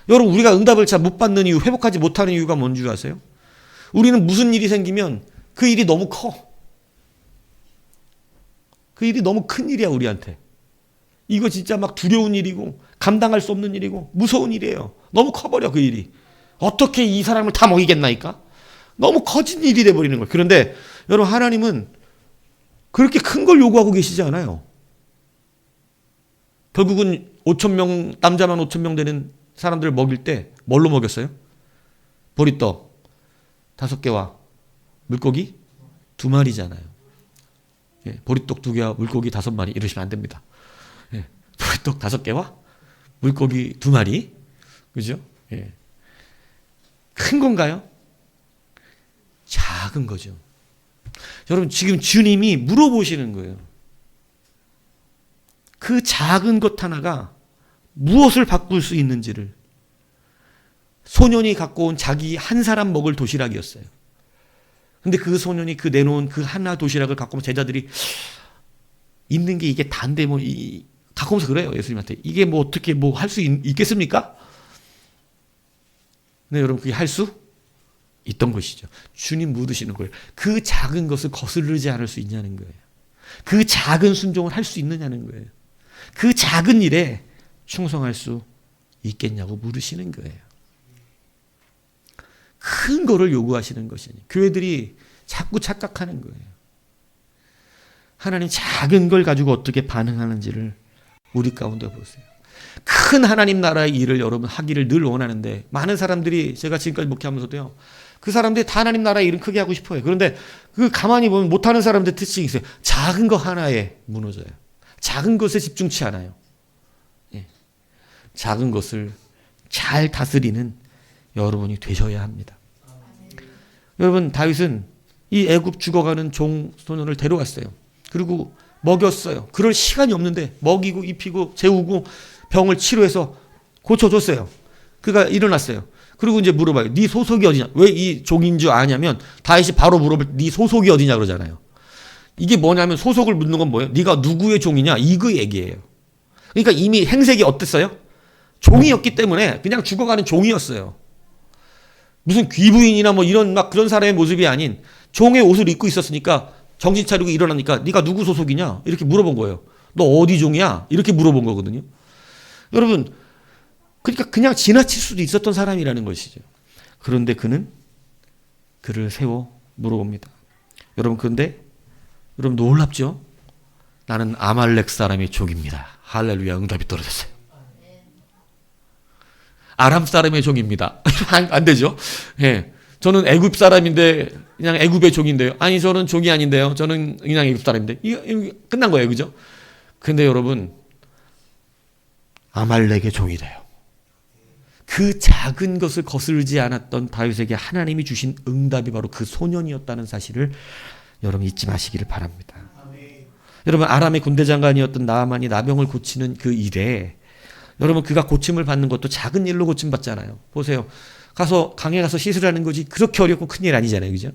여러분, 우리가 응답을 잘 못 받는 이유, 회복하지 못하는 이유가 뭔지 아세요? 우리는 무슨 일이 생기면 그 일이 너무 커. 그 일이 너무 큰 일이야, 우리한테. 이거 진짜 막 두려운 일이고 감당할 수 없는 일이고 무서운 일이에요. 너무 커버려, 그 일이. 어떻게 이 사람을 다 먹이겠나이까? 너무 커진 일이 돼버리는 거예요. 그런데 여러분, 하나님은 그렇게 큰 걸 요구하고 계시지 않아요. 결국은 5천 명, 남자만 5천 명 되는 사람들을 먹일 때 뭘로 먹였어요? 보리떡 5개와 물고기 2마리잖아요. 예, 보리떡 2개와 물고기 5마리 이러시면 안 됩니다. 예, 보리떡 5개와 물고기 2마리. 그죠? 예. 큰 건가요? 작은 거죠. 여러분, 지금 주님이 물어보시는 거예요. 그 작은 것 하나가 무엇을 바꿀 수 있는지를. 소년이 갖고 온 자기 한 사람 먹을 도시락이었어요. 근데 그 소년이 그 내놓은 그 하나 도시락을 갖고 오면 제자들이 있는 게 이게 단데 갖고 오면서 그래요. 예수님한테. 이게 뭐 어떻게 뭐 할 수 있겠습니까? 근데 여러분, 그게 할 수 있던 것이죠. 주님 묻으시는 거예요. 그 작은 것을 거스르지 않을 수 있냐는 거예요. 그 작은 순종을 할 수 있느냐는 거예요. 그 작은 일에 충성할 수 있겠냐고 물으시는 거예요. 큰 거를 요구하시는 것이니 교회들이 자꾸 착각하는 거예요. 하나님 작은 걸 가지고 어떻게 반응하는지를 우리 가운데 보세요. 큰 하나님 나라의 일을 여러분 하기를 늘 원하는데 많은 사람들이, 제가 지금까지 목회하면서도요, 그 사람들이 다 하나님 나라의 일은 크게 하고 싶어요. 그런데 그 가만히 보면 못하는 사람들 특징이 있어요. 작은 거 하나에 무너져요. 작은 것에 집중치 않아요. 예. 작은 것을 잘 다스리는 여러분이 되셔야 합니다. 여러분, 다윗은 이 애굽 죽어가는 종 소년을 데려왔어요. 그리고 먹였어요. 그럴 시간이 없는데 먹이고 입히고 재우고 병을 치료해서 고쳐줬어요. 그가 일어났어요. 그리고 이제 물어봐요. 네 소속이 어디냐? 왜 이 종인 줄 아냐면 다윗이 바로 물어볼 때 네 소속이 어디냐 그러잖아요. 이게 뭐냐면 소속을 묻는 건 뭐예요? 네가 누구의 종이냐? 이거 얘기예요. 그러니까 이미 행색이 어땠어요? 종이었기 때문에 그냥 죽어가는 종이었어요. 무슨 귀부인이나 뭐 이런 막 그런 사람의 모습이 아닌 종의 옷을 입고 있었으니까 정신 차리고 일어나니까 네가 누구 소속이냐? 이렇게 물어본 거예요. 너 어디 종이야? 이렇게 물어본 거거든요. 여러분, 그러니까 그냥 지나칠 수도 있었던 사람이라는 것이죠. 그런데 그는 그를 세워 물어봅니다. 여러분, 그런데 여러분 놀랍죠? 나는 아말렉 사람의 족입니다. 할렐루야, 응답이 떨어졌어요. 아람 사람의 종입니다. 안 되죠? 예. 저는 애굽 사람인데 그냥 애굽의 종인데요. 아니 저는 종이 아닌데요. 저는 그냥 애굽 사람인데. 이거 끝난 거예요. 그죠? 근데 여러분 아말렉의 종이 돼요. 그 작은 것을 거스르지 않았던 다윗에게 하나님이 주신 응답이 바로 그 소년이었다는 사실을 여러분 잊지 마시기를 바랍니다. 여러분 아람의 군대 장관이었던 나아만이 나병을 고치는 그 일에 여러분 그가 고침을 받는 것도 작은 일로 고침받잖아요. 보세요. 가서 강에 가서 씻으라는 거지 그렇게 어렵고 큰일 아니잖아요. 그죠?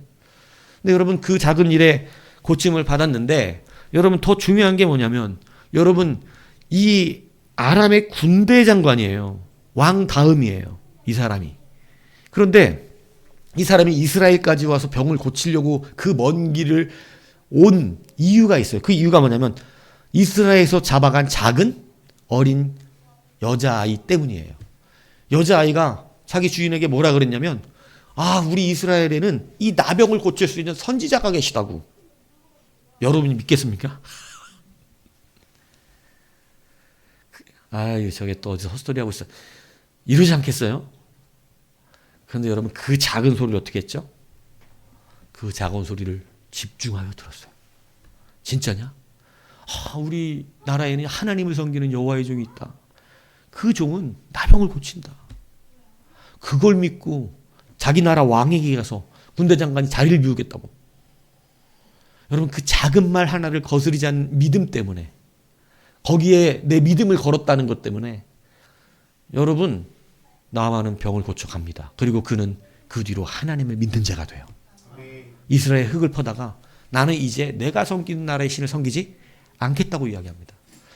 근데 여러분 그 작은 일에 고침을 받았는데 여러분 더 중요한 게 뭐냐면 여러분 이 아람의 군대 장관이에요. 왕 다음이에요. 이 사람이. 그런데 이 사람이 이스라엘까지 와서 병을 고치려고 그 먼 길을 온 이유가 있어요. 그 이유가 뭐냐면 이스라엘에서 잡아간 작은 어린 여자아이 때문이에요. 여자아이가 자기 주인에게 뭐라 그랬냐면 우리 이스라엘에는 이 나병을 고칠 수 있는 선지자가 계시다고. 여러분이 믿겠습니까? 저게 또 어디서 헛소리 하고 있어. 이러지 않겠어요? 그런데 여러분 그 작은 소리를 어떻게 했죠? 그 작은 소리를 집중하여 들었어요. 진짜냐? 우리 나라에는 하나님을 섬기는 여호와의 종이 있다. 그 종은 나병을 고친다. 그걸 믿고 자기 나라 왕에게 가서 군대 장관이 자리를 비우겠다고. 여러분 그 작은 말 하나를 거스르지 않는 믿음 때문에 거기에 내 믿음을 걸었다는 것 때문에 여러분 나아만은 병을 고쳐갑니다. 그리고 그는 그 뒤로 하나님을 믿는 자가 돼요. 이스라엘 흙을 퍼다가 나는 이제 내가 섬기는 나라의 신을 섬기지 않겠다고 이야기합니다.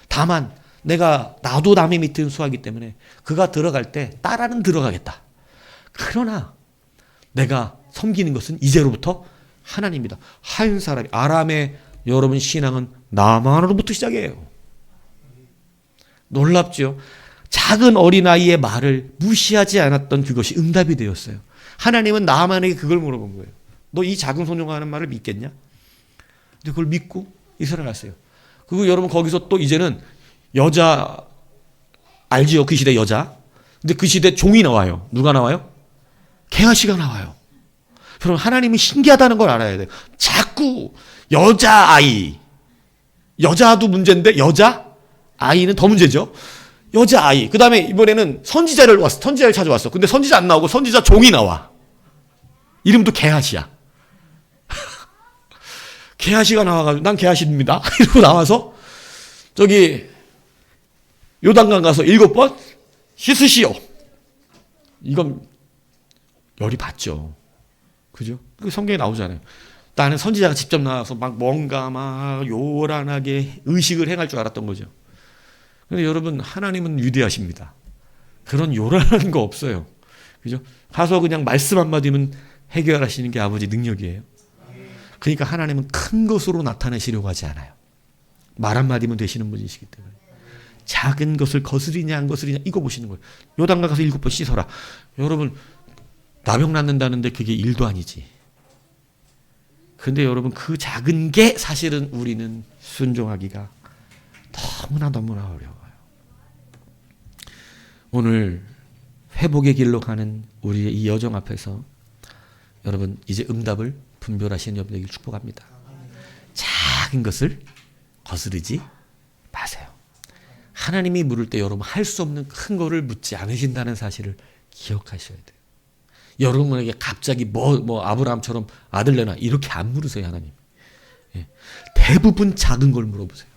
다만 나도 남의 밑에 수하기 때문에 그가 들어갈 때 따라는 들어가겠다. 그러나 내가 섬기는 것은 이제로부터 하나님이다. 한 사람이 아람의 여러분 신앙은 나만으로부터 시작이에요. 놀랍죠? 작은 어린아이의 말을 무시하지 않았던 그것이 응답이 되었어요. 하나님은 나만에게 그걸 물어본 거예요. 너 이 작은 소녀가 하는 말을 믿겠냐? 근데 그걸 믿고 이스라엘 갔어요. 그리고 여러분 거기서 또 이제는 여자 알지요? 그 시대 여자. 근데 그 시대 종이 나와요. 누가 나와요? 게하시가 나와요. 여러분 하나님이 신기하다는 걸 알아야 돼요. 자꾸 여자아이. 여자도 문제인데 여자아이는 더 문제죠. 여자아이. 그 다음에 이번에는 선지자를 찾아왔어. 근데 선지자 안 나오고 선지자 종이 나와. 이름도 게하시야. 게하시가 나와가지고 난 게하시입니다. 이러고 나와서 저기 요단강 가서 7번 씻으시오. 이건 열이 받죠. 그죠? 그 성경에 나오잖아요. 나는 선지자가 직접 나와서 막 뭔가 막 요란하게 의식을 행할 줄 알았던 거죠. 근데 여러분 하나님은 위대하십니다. 그런 요란한 거 없어요. 그죠? 가서 그냥 말씀 한마디면 해결하시는 게 아버지 능력이에요. 그러니까 하나님은 큰 것으로 나타내시려고 하지 않아요. 말 한마디면 되시는 분이시기 때문에. 작은 것을 거스리냐 안 거스리냐 이거 보시는 거예요. 요단강 가서 7번 씻어라. 여러분 나병 낫는다는데 그게 일도 아니지. 근데 여러분 그 작은 게 사실은 우리는 순종하기가 너무나 어려워요. 오늘 회복의 길로 가는 우리의 이 여정 앞에서 여러분 이제 응답을 분별하시는 여러분 되길 축복합니다. 작은 것을 거스르지 마세요. 하나님이 물을 때 여러분 할 수 없는 큰 거를 묻지 않으신다는 사실을 기억하셔야 돼요. 여러분에게 갑자기 뭐 아브라함처럼 아들 내놔 이렇게 안 물으세요. 하나님. 대부분 작은 걸 물어보세요.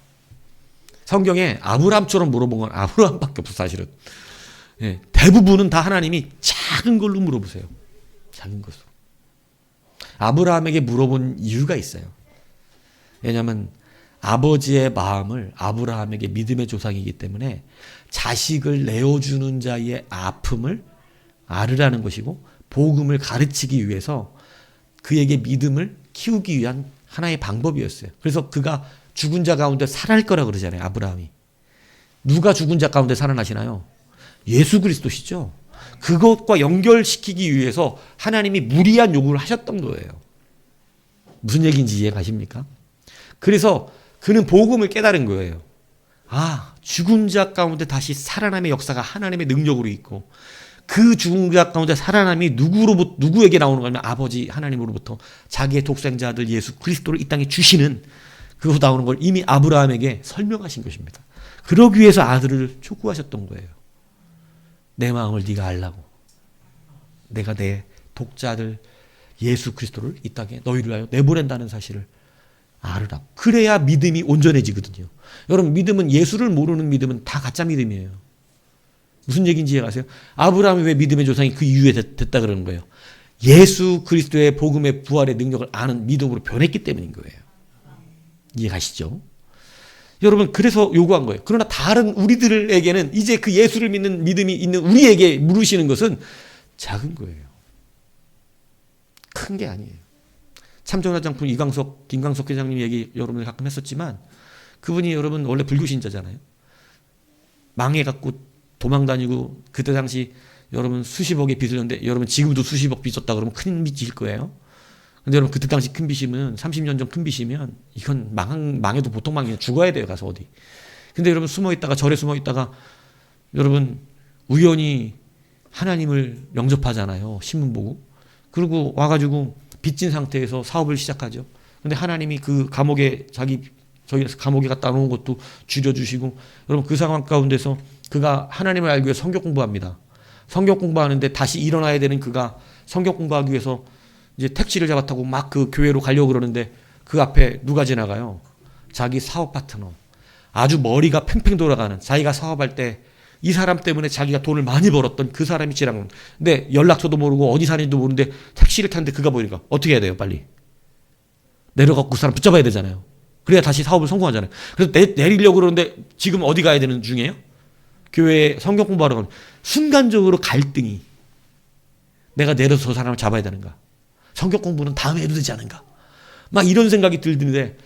성경에 아브라함처럼 물어본 건 아브라함밖에 없어 사실은. 대부분은 다 하나님이 작은 걸로 물어보세요. 작은 것으로. 아브라함에게 물어본 이유가 있어요. 왜냐하면 아버지의 마음을 아브라함에게 믿음의 조상이기 때문에 자식을 내어주는 자의 아픔을 알으라는 것이고 복음을 가르치기 위해서 그에게 믿음을 키우기 위한 하나의 방법이었어요. 그래서 그가 죽은 자 가운데 살아날 거라고 그러잖아요. 아브라함이. 누가 죽은 자 가운데 살아나시나요? 예수 그리스도시죠. 그것과 연결시키기 위해서 하나님이 무리한 요구를 하셨던 거예요. 무슨 얘기인지 이해 가십니까? 그래서 그는 복음을 깨달은 거예요. 아, 죽은 자 가운데 다시 살아남의 역사가 하나님의 능력으로 있고, 그 죽은 자 가운데 살아남이 누구에게 나오는 거냐면 아버지 하나님으로부터 자기의 독생자 아들 예수 그리스도를 이 땅에 주시는, 그것으로 나오는 걸 이미 아브라함에게 설명하신 것입니다. 그러기 위해서 아들을 촉구하셨던 거예요. 내 마음을 네가 알라고. 내가 내 독자들 예수 그리스도를 이 땅에 너희를 위하여 내보낸다는 사실을 알으라고. 그래야 믿음이 온전해지거든요. 여러분, 믿음은, 예수를 모르는 믿음은 다 가짜 믿음이에요. 무슨 얘기인지 이해가세요? 아브라함이 왜 믿음의 조상이 그 이후에 됐다 그러는 거예요? 예수 그리스도의 복음의 부활의 능력을 아는 믿음으로 변했기 때문인 거예요. 이해가시죠? 여러분, 그래서 요구한 거예요. 그러나 다른 우리들에게는 이제 그 예수를 믿는 믿음이 있는 우리에게 물으시는 것은 작은 거예요. 큰 게 아니에요. 참전화장품 김광석 회장님 얘기 여러분들 가끔 했었지만, 그분이 여러분 원래 불교 신자잖아요. 망해갖고 도망다니고 그때 당시 여러분 수십억의 빚을 졌는데, 여러분 지금도 수십억 빚졌다 그러면 큰 빚일 거예요. 근데 여러분 그때 당시 큰 빚이면, 30년 전 큰 빚이면 이건 망해도 보통 망해, 죽어야 돼요, 가서 어디. 근데 여러분 숨어있다가, 절에 숨어있다가 여러분 우연히 하나님을 영접하잖아요. 신문 보고. 그리고 와가지고 빚진 상태에서 사업을 시작하죠. 근데 하나님이 그 감옥에 저희 감옥에 갖다 놓은 것도 줄여주시고, 여러분 그 상황 가운데서 그가 하나님을 알기 위해 성경 공부합니다. 성경 공부하는데 다시 일어나야 되는 그가 성경 공부하기 위해서 이제 택시를 잡아 타고 막 그 교회로 가려고 그러는데, 그 앞에 누가 지나가요? 자기 사업 파트너. 아주 머리가 팽팽 돌아가는, 자기가 사업할 때 이 사람 때문에 자기가 돈을 많이 벌었던 그 사람이 지나가는. 근데 연락처도 모르고 어디 사는지도 모르는데 택시를 탔는데 그가 보니까 어떻게 해야 돼요? 빨리 내려가고 그 사람 붙잡아야 되잖아요. 그래야 다시 사업을 성공하잖아요. 그래서 내리려고 그러는데 지금 어디 가야 되는 중이에요? 교회에 성경 공부하러 가면 순간적으로 갈등이, 내가 내려서 저 사람을 잡아야 되는가? 성경 공부는 다음에 해도 되지 않은가? 막 이런 생각이 들는데,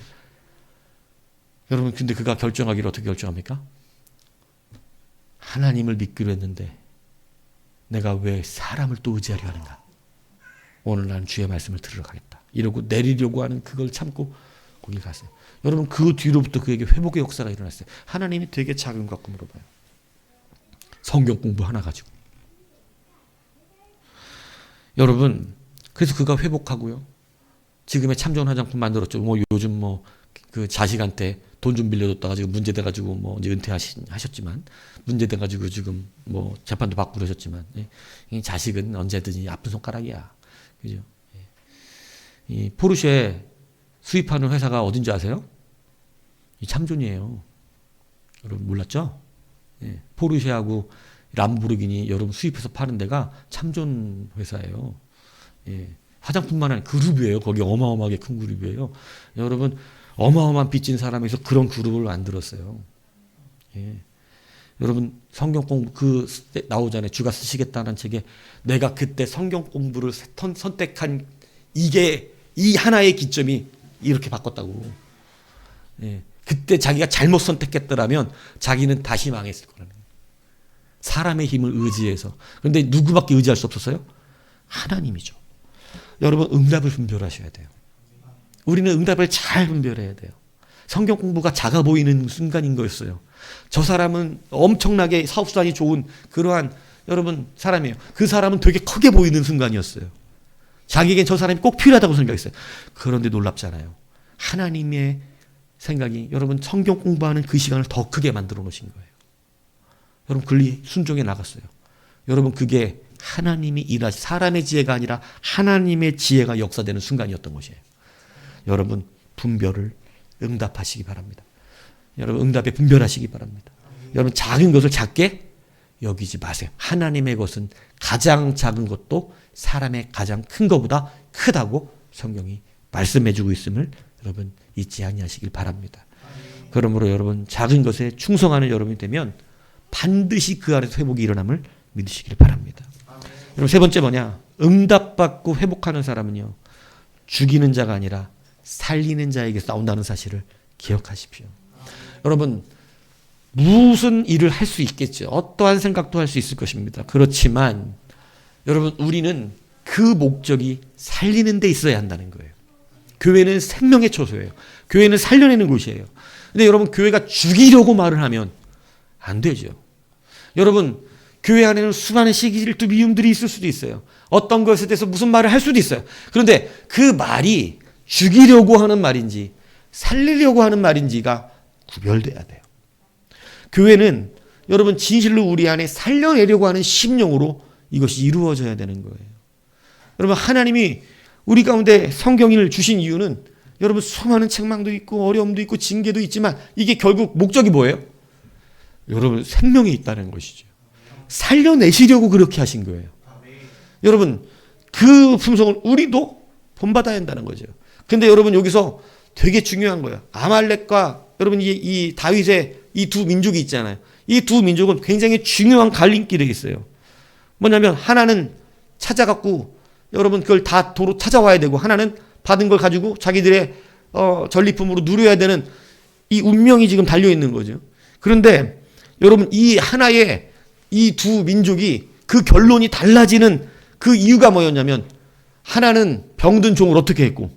여러분 근데 그가 결정하기를 어떻게 결정합니까? 하나님을 믿기로 했는데 내가 왜 사람을 또 의지하려 하는가? 오늘 나는 주의 말씀을 들으러 가겠다. 이러고 내리려고 하는 그걸 참고 거기 갔어요. 여러분 그 뒤로부터 그에게 회복의 역사가 일어났어요. 하나님이 되게 작은 것 같고 물어봐요. 성경 공부 하나 가지고. 여러분 그래서 그가 회복하고요. 지금의 참좋은 화장품 만들었죠. 뭐 요즘 뭐 그 자식한테 돈 좀 빌려줬다가 지금 문제돼가지고 뭐 이제 은퇴하셨지만, 문제돼가지고 지금 뭐 재판도 받고 그러셨지만, 이 자식은 언제든지 아픈 손가락이야. 그죠? 이 포르쉐 수입하는 회사가 어딘지 아세요? 이 참존이에요. 여러분 몰랐죠? 포르쉐하고 람보르기니 여러분 수입해서 파는 데가 참존 회사예요. 화장품만 한 그룹이에요. 거기 어마어마하게 큰 그룹이에요. 여러분 어마어마한 빚진 사람에서 그런 그룹을 만들었어요. 여러분 성경 공부 나오잖아요. 주가 쓰시겠다는 책에 내가 그때 성경 공부를 선택한 이게 이 하나의 기점이 이렇게 바꿨다고. 그때 자기가 잘못 선택했더라면 자기는 다시 망했을 거라는 거예요. 사람의 힘을 의지해서. 그런데 누구밖에 의지할 수 없었어요? 하나님이죠. 여러분 응답을 분별하셔야 돼요. 우리는 응답을 잘 분별해야 돼요. 성경 공부가 작아 보이는 순간인 거였어요. 저 사람은 엄청나게 사업수단이 좋은 그러한 여러분 사람이에요. 그 사람은 되게 크게 보이는 순간이었어요. 자기에겐 저 사람이 꼭 필요하다고 생각했어요. 그런데 놀랍잖아요. 하나님의 생각이 여러분 성경 공부하는 그 시간을 더 크게 만들어 놓으신 거예요. 여러분 그리 순종해 나갔어요. 여러분 그게 하나님이 일하시, 사람의 지혜가 아니라 하나님의 지혜가 역사되는 순간이었던 것이에요. 여러분 분별을 응답하시기 바랍니다. 여러분 응답에 분별하시기 바랍니다. 여러분 작은 것을 작게 여기지 마세요. 하나님의 것은 가장 작은 것도 사람의 가장 큰 것보다 크다고 성경이 말씀해주고 있음을 여러분 잊지 아니하시길 바랍니다. 그러므로 여러분 작은 것에 충성하는 여러분이 되면 반드시 그 안에서 회복이 일어남을 믿으시길 바랍니다. 여러분 세 번째 뭐냐? 응답받고 회복하는 사람은요, 죽이는 자가 아니라 살리는 자에게 싸운다는 사실을 기억하십시오. 여러분, 무슨 일을 할 수 있겠죠. 어떠한 생각도 할 수 있을 것입니다. 그렇지만 여러분, 우리는 그 목적이 살리는 데 있어야 한다는 거예요. 교회는 생명의 처소예요. 교회는 살려내는 곳이에요. 근데 여러분, 교회가 죽이려고 말을 하면 안 되죠. 여러분, 교회 안에는 수많은 시기질투 미움들이 있을 수도 있어요. 어떤 것에 대해서 무슨 말을 할 수도 있어요. 그런데 그 말이 죽이려고 하는 말인지 살리려고 하는 말인지가 구별돼야 돼요. 교회는 여러분, 진실로 우리 안에 살려내려고 하는 심령으로 이것이 이루어져야 되는 거예요. 여러분, 하나님이 우리 가운데 성경을 주신 이유는 여러분, 수많은 책망도 있고 어려움도 있고 징계도 있지만 이게 결국 목적이 뭐예요? 여러분, 생명이 있다는 것이죠. 살려내시려고 그렇게 하신 거예요. 여러분, 그 품성을 우리도 본받아야 한다는 거죠. 근데 여러분, 여기서 되게 중요한 거예요. 아말렉과 여러분, 이 다윗의 이 두 민족이 있잖아요. 이 두 민족은 굉장히 중요한 갈림길에 있어요. 뭐냐면 하나는 찾아갖고 여러분 그걸 다 도로 찾아와야 되고, 하나는 받은 걸 가지고 자기들의 전리품으로 누려야 되는 이 운명이 지금 달려 있는 거죠. 그런데 여러분, 이 하나의 이 두 민족이 그 결론이 달라지는 그 이유가 뭐였냐면, 하나는 병든 종을 어떻게 했고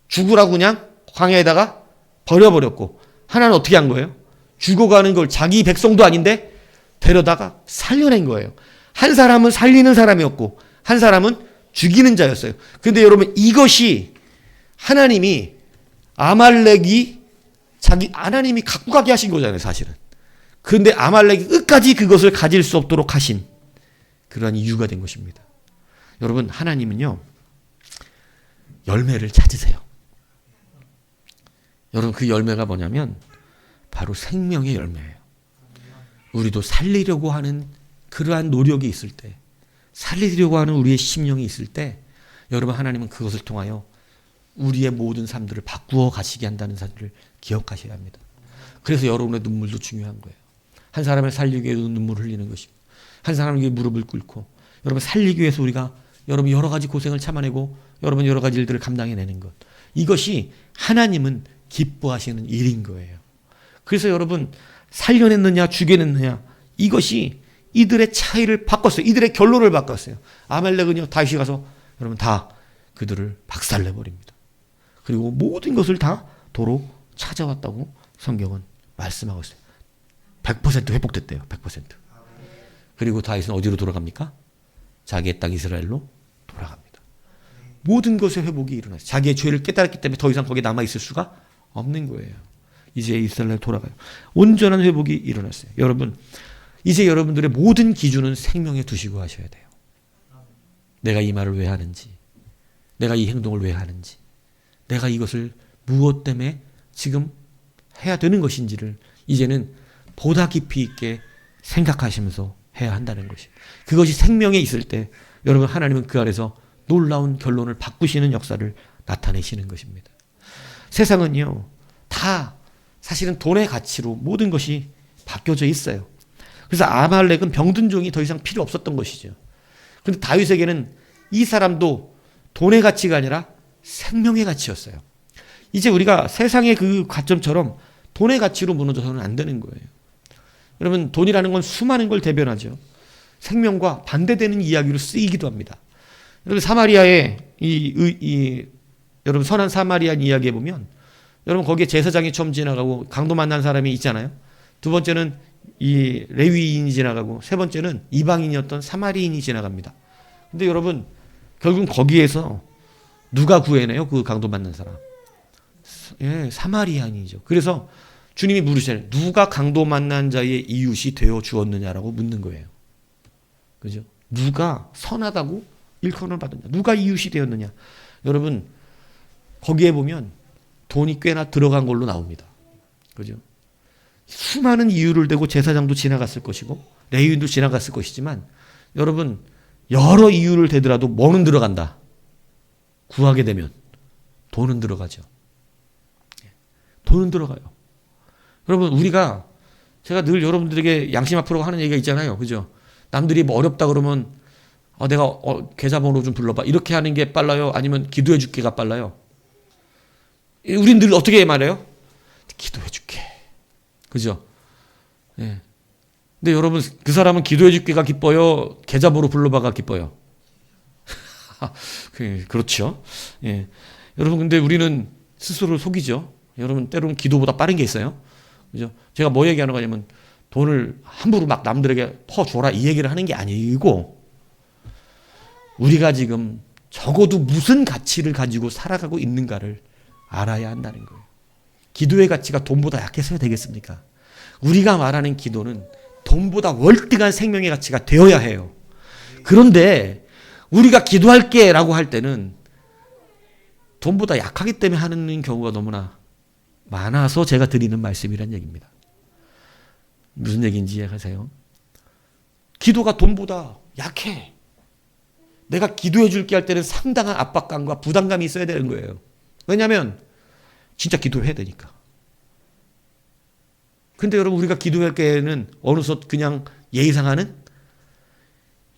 죽으라고 그냥 광야에다가 버려버렸고, 하나는 어떻게 한 거예요? 죽어가는 걸 자기 백성도 아닌데 데려다가 살려낸 거예요. 한 사람은 살리는 사람이었고 한 사람은 죽이는 자였어요. 그런데 여러분, 이것이 하나님이 하나님이 갖고 가게 하신 거잖아요, 사실은. 그런데 아말렉이 끝까지 그것을 가질 수 없도록 하신 그러한 이유가 된 것입니다. 여러분, 하나님은요, 열매를 찾으세요. 여러분, 그 열매가 뭐냐면 바로 생명의 열매예요. 우리도 살리려고 하는 그러한 노력이 있을 때, 살리려고 하는 우리의 심령이 있을 때, 여러분, 하나님은 그것을 통하여 우리의 모든 삶들을 바꾸어 가시게 한다는 사실을 기억하셔야 합니다. 그래서 여러분의 눈물도 중요한 거예요. 한 사람을 살리기 위해서 눈물을 흘리는 것입니다. 한 사람에게 무릎을 꿇고 여러분 살리기 위해서 우리가 여러분 여러 가지 고생을 참아내고 여러분 여러 가지 일들을 감당해내는 것, 이것이 하나님은 기뻐하시는 일인 거예요. 그래서 여러분, 살려냈느냐 죽여냈느냐, 이것이 이들의 차이를 바꿨어요. 이들의 결론을 바꿨어요. 아말렉은요, 다윗이 가서 여러분 다 그들을 박살내버립니다. 그리고 모든 것을 다 도로 찾아왔다고 성경은 말씀하고 있어요. 100% 회복됐대요. 100%. 그리고 다윗은 어디로 돌아갑니까? 자기의 땅 이스라엘로 돌아갑니다. 모든 것의 회복이 일어났어요. 자기의 죄를 깨달았기 때문에 더 이상 거기에 남아있을 수가 없는 거예요. 이제 이스라엘 돌아가요. 온전한 회복이 일어났어요. 여러분, 이제 여러분들의 모든 기준은 생명에 두시고 하셔야 돼요. 내가 이 말을 왜 하는지, 내가 이 행동을 왜 하는지, 내가 이것을 무엇 때문에 지금 해야 되는 것인지를 이제는 보다 깊이 있게 생각하시면서 해야 한다는 것이에요. 그것이 생명에 있을 때 여러분, 하나님은 그 아래서 놀라운 결론을 바꾸시는 역사를 나타내시는 것입니다. 세상은요, 다 사실은 돈의 가치로 모든 것이 바뀌어져 있어요. 그래서 아말렉은 병든 종이 더 이상 필요 없었던 것이죠. 그런데 다윗에게는 이 사람도 돈의 가치가 아니라 생명의 가치였어요. 이제 우리가 세상의 그 관점처럼 돈의 가치로 무너져서는 안 되는 거예요. 여러분, 돈이라는 건 수많은 걸 대변하죠. 생명과 반대되는 이야기로 쓰이기도 합니다. 여러분, 사마리아의 여러분 선한 사마리안 이야기에 보면 여러분 거기에 제사장이 처음 지나가고 강도 만난 사람이 있잖아요. 두 번째는 이 레위인이 지나가고 세 번째는 이방인이었던 사마리인이 지나갑니다. 근데 여러분 결국 거기에서 누가 구해내요? 그 강도 만난 사람. 예, 사마리안이죠. 그래서 주님이 물으시잖아요. 누가 강도 만난 자의 이웃이 되어 주었느냐라고 묻는 거예요. 그죠? 누가 선하다고 일컬음을 받았냐? 누가 이웃이 되었느냐? 여러분 거기에 보면 돈이 꽤나 들어간 걸로 나옵니다. 그죠? 수많은 이유를 대고 제사장도 지나갔을 것이고 레위인도 지나갔을 것이지만 여러분 여러 이유를 대더라도 뭐는 들어간다? 구하게 되면 돈은 들어가죠. 돈은 들어가요. 여러분 우리가 제가 늘 여러분들에게 양심 앞으로 하는 얘기가 있잖아요. 그죠? 남들이 뭐 어렵다 그러면 내가 계좌번호 좀 불러봐. 이렇게 하는 게 빨라요? 아니면 기도해 줄게가 빨라요? 우린 늘 어떻게 말해요? 기도해 줄게. 그죠? 예. 근데 여러분, 그 사람은 기도해 줄게가 기뻐요? 계좌번호 불러봐가 기뻐요? 그렇죠. 예. 여러분, 근데 우리는 스스로를 속이죠. 여러분, 때로는 기도보다 빠른 게 있어요. 그죠? 제가 뭐 얘기하는 거냐면, 돈을 함부로 막 남들에게 퍼줘라 이 얘기를 하는 게 아니고, 우리가 지금 적어도 무슨 가치를 가지고 살아가고 있는가를 알아야 한다는 거예요. 기도의 가치가 돈보다 약해서야 되겠습니까? 우리가 말하는 기도는 돈보다 월등한 생명의 가치가 되어야 해요. 그런데 우리가 기도할게 라고 할 때는 돈보다 약하기 때문에 하는 경우가 너무나 많아서 제가 드리는 말씀이란 얘기입니다. 무슨 얘기인지 이해하세요? 기도가 돈보다 약해. 내가 기도해 줄게 할 때는 상당한 압박감과 부담감이 있어야 되는 거예요. 왜냐하면 진짜 기도해야 되니까. 근데 여러분, 우리가 기도할 때는 어느덧 그냥 예의상하는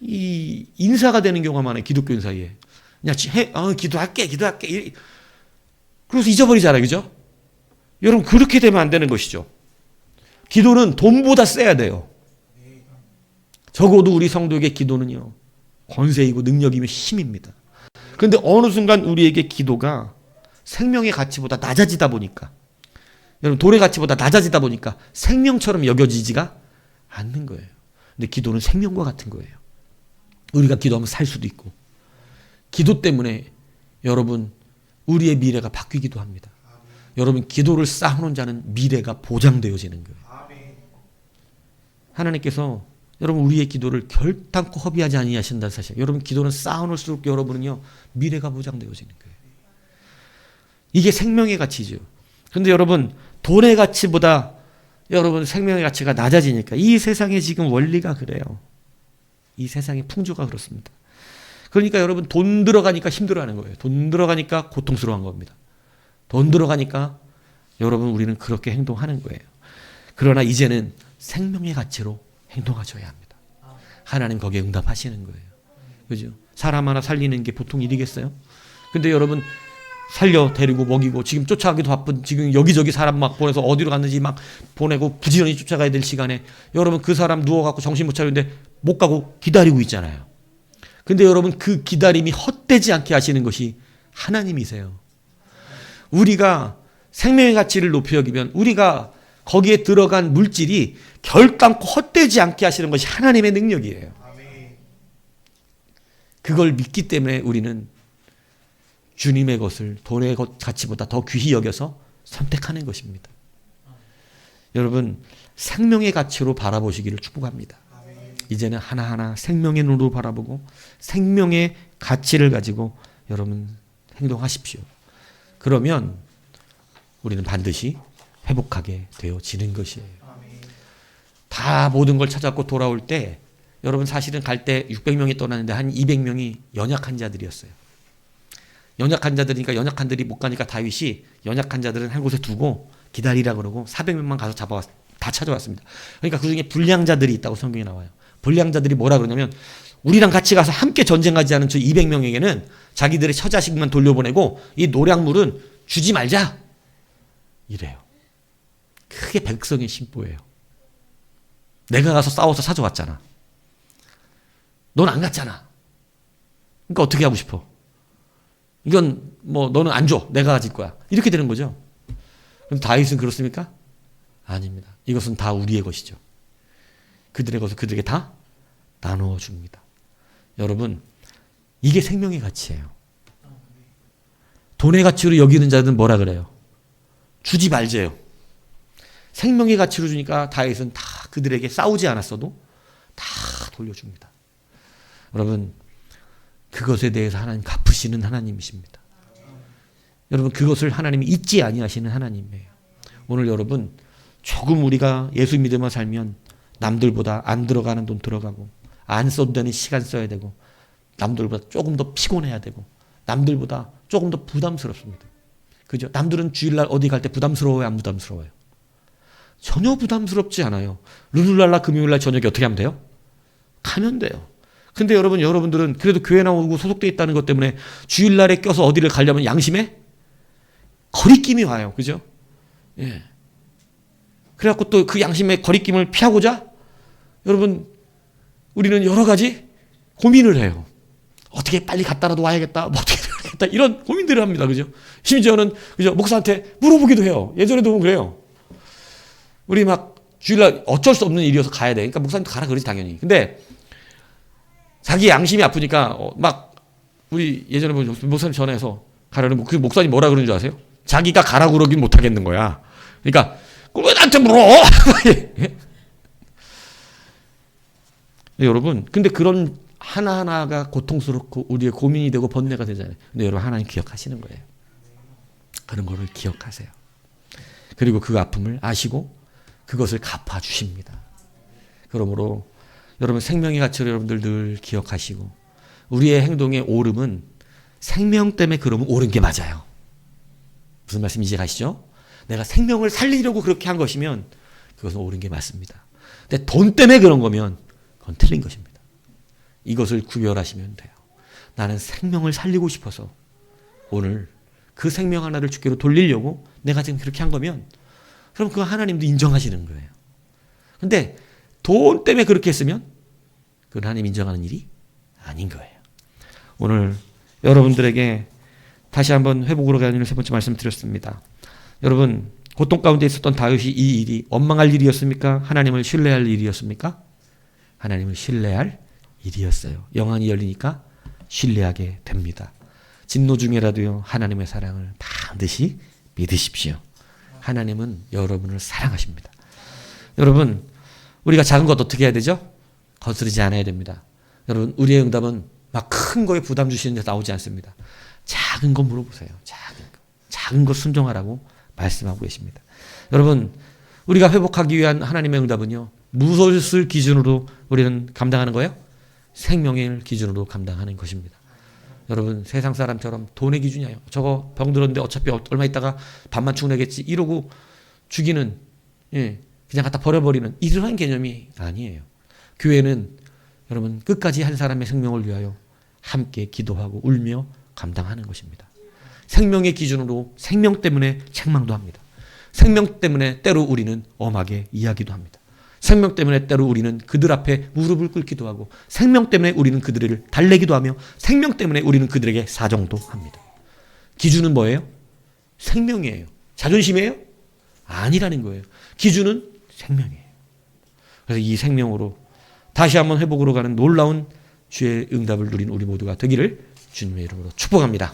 이 인사가 되는 경우가 많아요. 기독교인 사이에. 그냥 기도할게. 그래서 잊어버리잖아요. 그죠? 여러분, 그렇게 되면 안 되는 것이죠. 기도는 돈보다 세야 돼요. 적어도 우리 성도에게 기도는요, 권세이고 능력이며 힘입니다. 그런데 어느 순간 우리에게 기도가 생명의 가치보다 낮아지다 보니까, 여러분, 돈의 가치보다 낮아지다 보니까 생명처럼 여겨지지가 않는 거예요. 근데 기도는 생명과 같은 거예요. 우리가 기도하면 살 수도 있고, 기도 때문에 여러분, 우리의 미래가 바뀌기도 합니다. 여러분, 기도를 쌓아놓은 자는 미래가 보장되어지는 거예요. 하나님께서 여러분, 우리의 기도를 결단코 허비하지 아니하신다는 사실. 여러분, 기도는 쌓아놓을수록 여러분은요, 미래가 보장되어지는 거예요. 이게 생명의 가치죠. 그런데 여러분, 돈의 가치보다 여러분 생명의 가치가 낮아지니까 이 세상에 지금 원리가 그래요. 이 세상의 풍조가 그렇습니다. 그러니까 여러분, 돈 들어가니까 힘들어하는 거예요. 돈 들어가니까 고통스러운 겁니다. 돈 들어가니까 여러분, 우리는 그렇게 행동하는 거예요. 그러나 이제는 생명의 가치로 행동하셔야 합니다. 하나님 거기에 응답하시는 거예요. 그죠? 사람 하나 살리는 게 보통 일이겠어요? 근데 여러분, 살려 데리고 먹이고 지금 쫓아가기도 바쁜, 지금 여기저기 사람 막 보내서 어디로 갔는지 막 보내고 부지런히 쫓아가야 될 시간에 여러분, 그 사람 누워갖고 정신 못 차리는데 못 가고 기다리고 있잖아요. 근데 여러분, 그 기다림이 헛되지 않게 하시는 것이 하나님이세요. 우리가 생명의 가치를 높이 여기면 우리가 거기에 들어간 물질이 결단코 헛되지 않게 하시는 것이 하나님의 능력이에요. 그걸 믿기 때문에 우리는 주님의 것을 돈의 가치보다 더 귀히 여겨서 선택하는 것입니다. 여러분, 생명의 가치로 바라보시기를 축복합니다. 이제는 하나하나 생명의 눈으로 바라보고 생명의 가치를 가지고 여러분 행동하십시오. 그러면 우리는 반드시 회복하게 되어지는 것이에요. 다 모든 걸 찾았고 돌아올 때 여러분, 사실은 갈 때 600명이 떠났는데 한 200명이 연약한 자들이었어요. 연약한 자들이니까, 연약한들이 못 가니까 다윗이 연약한 자들은 한 곳에 두고 기다리라 그러고 400명만 가서 다 찾아왔습니다. 그러니까 그 중에 불량자들이 있다고 성경에 나와요. 불량자들이 뭐라 그러냐면, 우리랑 같이 가서 함께 전쟁하지 않은 저 200명에게는 자기들의 처자식만 돌려보내고 이 노량물은 주지 말자 이래요. 그게 백성의 심보예요. 내가 가서 싸워서 찾아왔잖아. 넌 안 갔잖아. 그러니까 어떻게 하고 싶어? 이건 뭐 너는 안 줘. 내가 가질 거야. 이렇게 되는 거죠. 그럼 다윗은 그렇습니까? 아닙니다. 이것은 다 우리의 것이죠. 그들의 것을 그들에게 다 나누어 줍니다. 여러분, 이게 생명의 가치예요. 돈의 가치로 여기는 자들은 뭐라 그래요? 주지 말재요. 생명의 가치로 주니까 다윗은 다 그들에게 싸우지 않았어도 다 돌려줍니다. 여러분, 그것에 대해서 하나님 갚으시는 하나님이십니다. 여러분, 그것을 하나님이 잊지 아니하시는 하나님이에요. 오늘 여러분, 조금 우리가 예수 믿으며 살면 남들보다 안 들어가는 돈 들어가고, 안 써도 되는 시간 써야 되고, 남들보다 조금 더 피곤해야 되고, 남들보다 조금 더 부담스럽습니다. 그죠? 남들은 주일날 어디 갈 때 부담스러워요, 안 부담스러워요? 전혀 부담스럽지 않아요. 르루랄라 금요일날 저녁에 어떻게 하면 돼요? 가면 돼요. 근데 여러분들은 그래도 교회 나오고 소속돼 있다는 것 때문에 주일날에 껴서 어디를 가려면 양심에 거리낌이 와요. 그죠? 예. 그래갖고 또 그 양심의 거리낌을 피하고자 여러분 우리는 여러 가지 고민을 해요. 어떻게 빨리 갔다라도 와야겠다. 뭐 어떻게 해야겠다. 이런 고민들을 합니다. 그죠? 심지어는 그죠? 목사한테 물어보기도 해요. 예전에도 보면 그래요. 우리 막 주일날 어쩔 수 없는 일이어서 가야 돼. 그러니까 목사님 가라 그러지 당연히. 근데 자기 양심이 아프니까 막 우리 예전에 보면 목사님 전화해서 가라는 그 목사님 뭐라 그러는 줄 아세요? 자기가 가라고 그러긴 못 하겠는 거야. 그러니까 왜 나한테 물어? 여러분, 근데 그런 하나하나가 고통스럽고 우리의 고민이 되고 번뇌가 되잖아요. 근데 여러분 하나님 기억하시는 거예요. 그런 거를 기억하세요. 그리고 그 아픔을 아시고 그것을 갚아주십니다. 그러므로 여러분 생명의 가치를 여러분들 늘 기억하시고 우리의 행동의 옳음은 생명 때문에 그러면 옳은 게 맞아요. 무슨 말씀인지 가시죠? 내가 생명을 살리려고 그렇게 한 것이면 그것은 옳은 게 맞습니다. 근데 돈 때문에 그런 거면 그건 틀린 것입니다. 이것을 구별하시면 돼요. 나는 생명을 살리고 싶어서 오늘 그 생명 하나를 주께로 돌리려고 내가 지금 그렇게 한 거면 그럼 그거 하나님도 인정하시는 거예요. 근데 돈 때문에 그렇게 했으면 그건 하나님 인정하는 일이 아닌 거예요. 오늘 여러분들에게 다시 한번 회복으로 가는 세 번째 말씀 드렸습니다. 여러분 고통 가운데 있었던 다윗이 이 일이 원망할 일이었습니까? 하나님을 신뢰할 일이었습니까? 하나님을 신뢰할 일이었어요. 영안이 열리니까 신뢰하게 됩니다. 진노 중에라도요 하나님의 사랑을 반드시 믿으십시오. 하나님은 여러분을 사랑하십니다. 여러분 우리가 작은 것 어떻게 해야 되죠? 거스르지 않아야 됩니다. 여러분 우리의 응답은 막 큰 거에 부담 주시는 데 나오지 않습니다. 작은 거 물어보세요. 작은 거 순종하라고 말씀하고 계십니다. 여러분 우리가 회복하기 위한 하나님의 응답은요 무엇을 기준으로 우리는 감당하는 거예요? 생명을 기준으로 감당하는 것입니다. 여러분 세상 사람처럼 돈의 기준이에요. 저거 병 들었는데 어차피 얼마 있다가 밥만 축내겠지 이러고 죽이는 그냥 갖다 버려버리는 이러한 개념이 아니에요. 교회는 여러분 끝까지 한 사람의 생명을 위하여 함께 기도하고 울며 감당하는 것입니다. 생명의 기준으로 생명 때문에 책망도 합니다. 생명 때문에 때로 우리는 엄하게 이야기도 합니다. 생명 때문에 때로 우리는 그들 앞에 무릎을 꿇기도 하고 생명 때문에 우리는 그들을 달래기도 하며 생명 때문에 우리는 그들에게 사정도 합니다. 기준은 뭐예요? 생명이에요. 자존심이에요? 아니라는 거예요. 기준은 생명이에요. 그래서 이 생명으로 다시 한번 회복으로 가는 놀라운 주의 응답을 누린 우리 모두가 되기를 주님의 이름으로 축복합니다.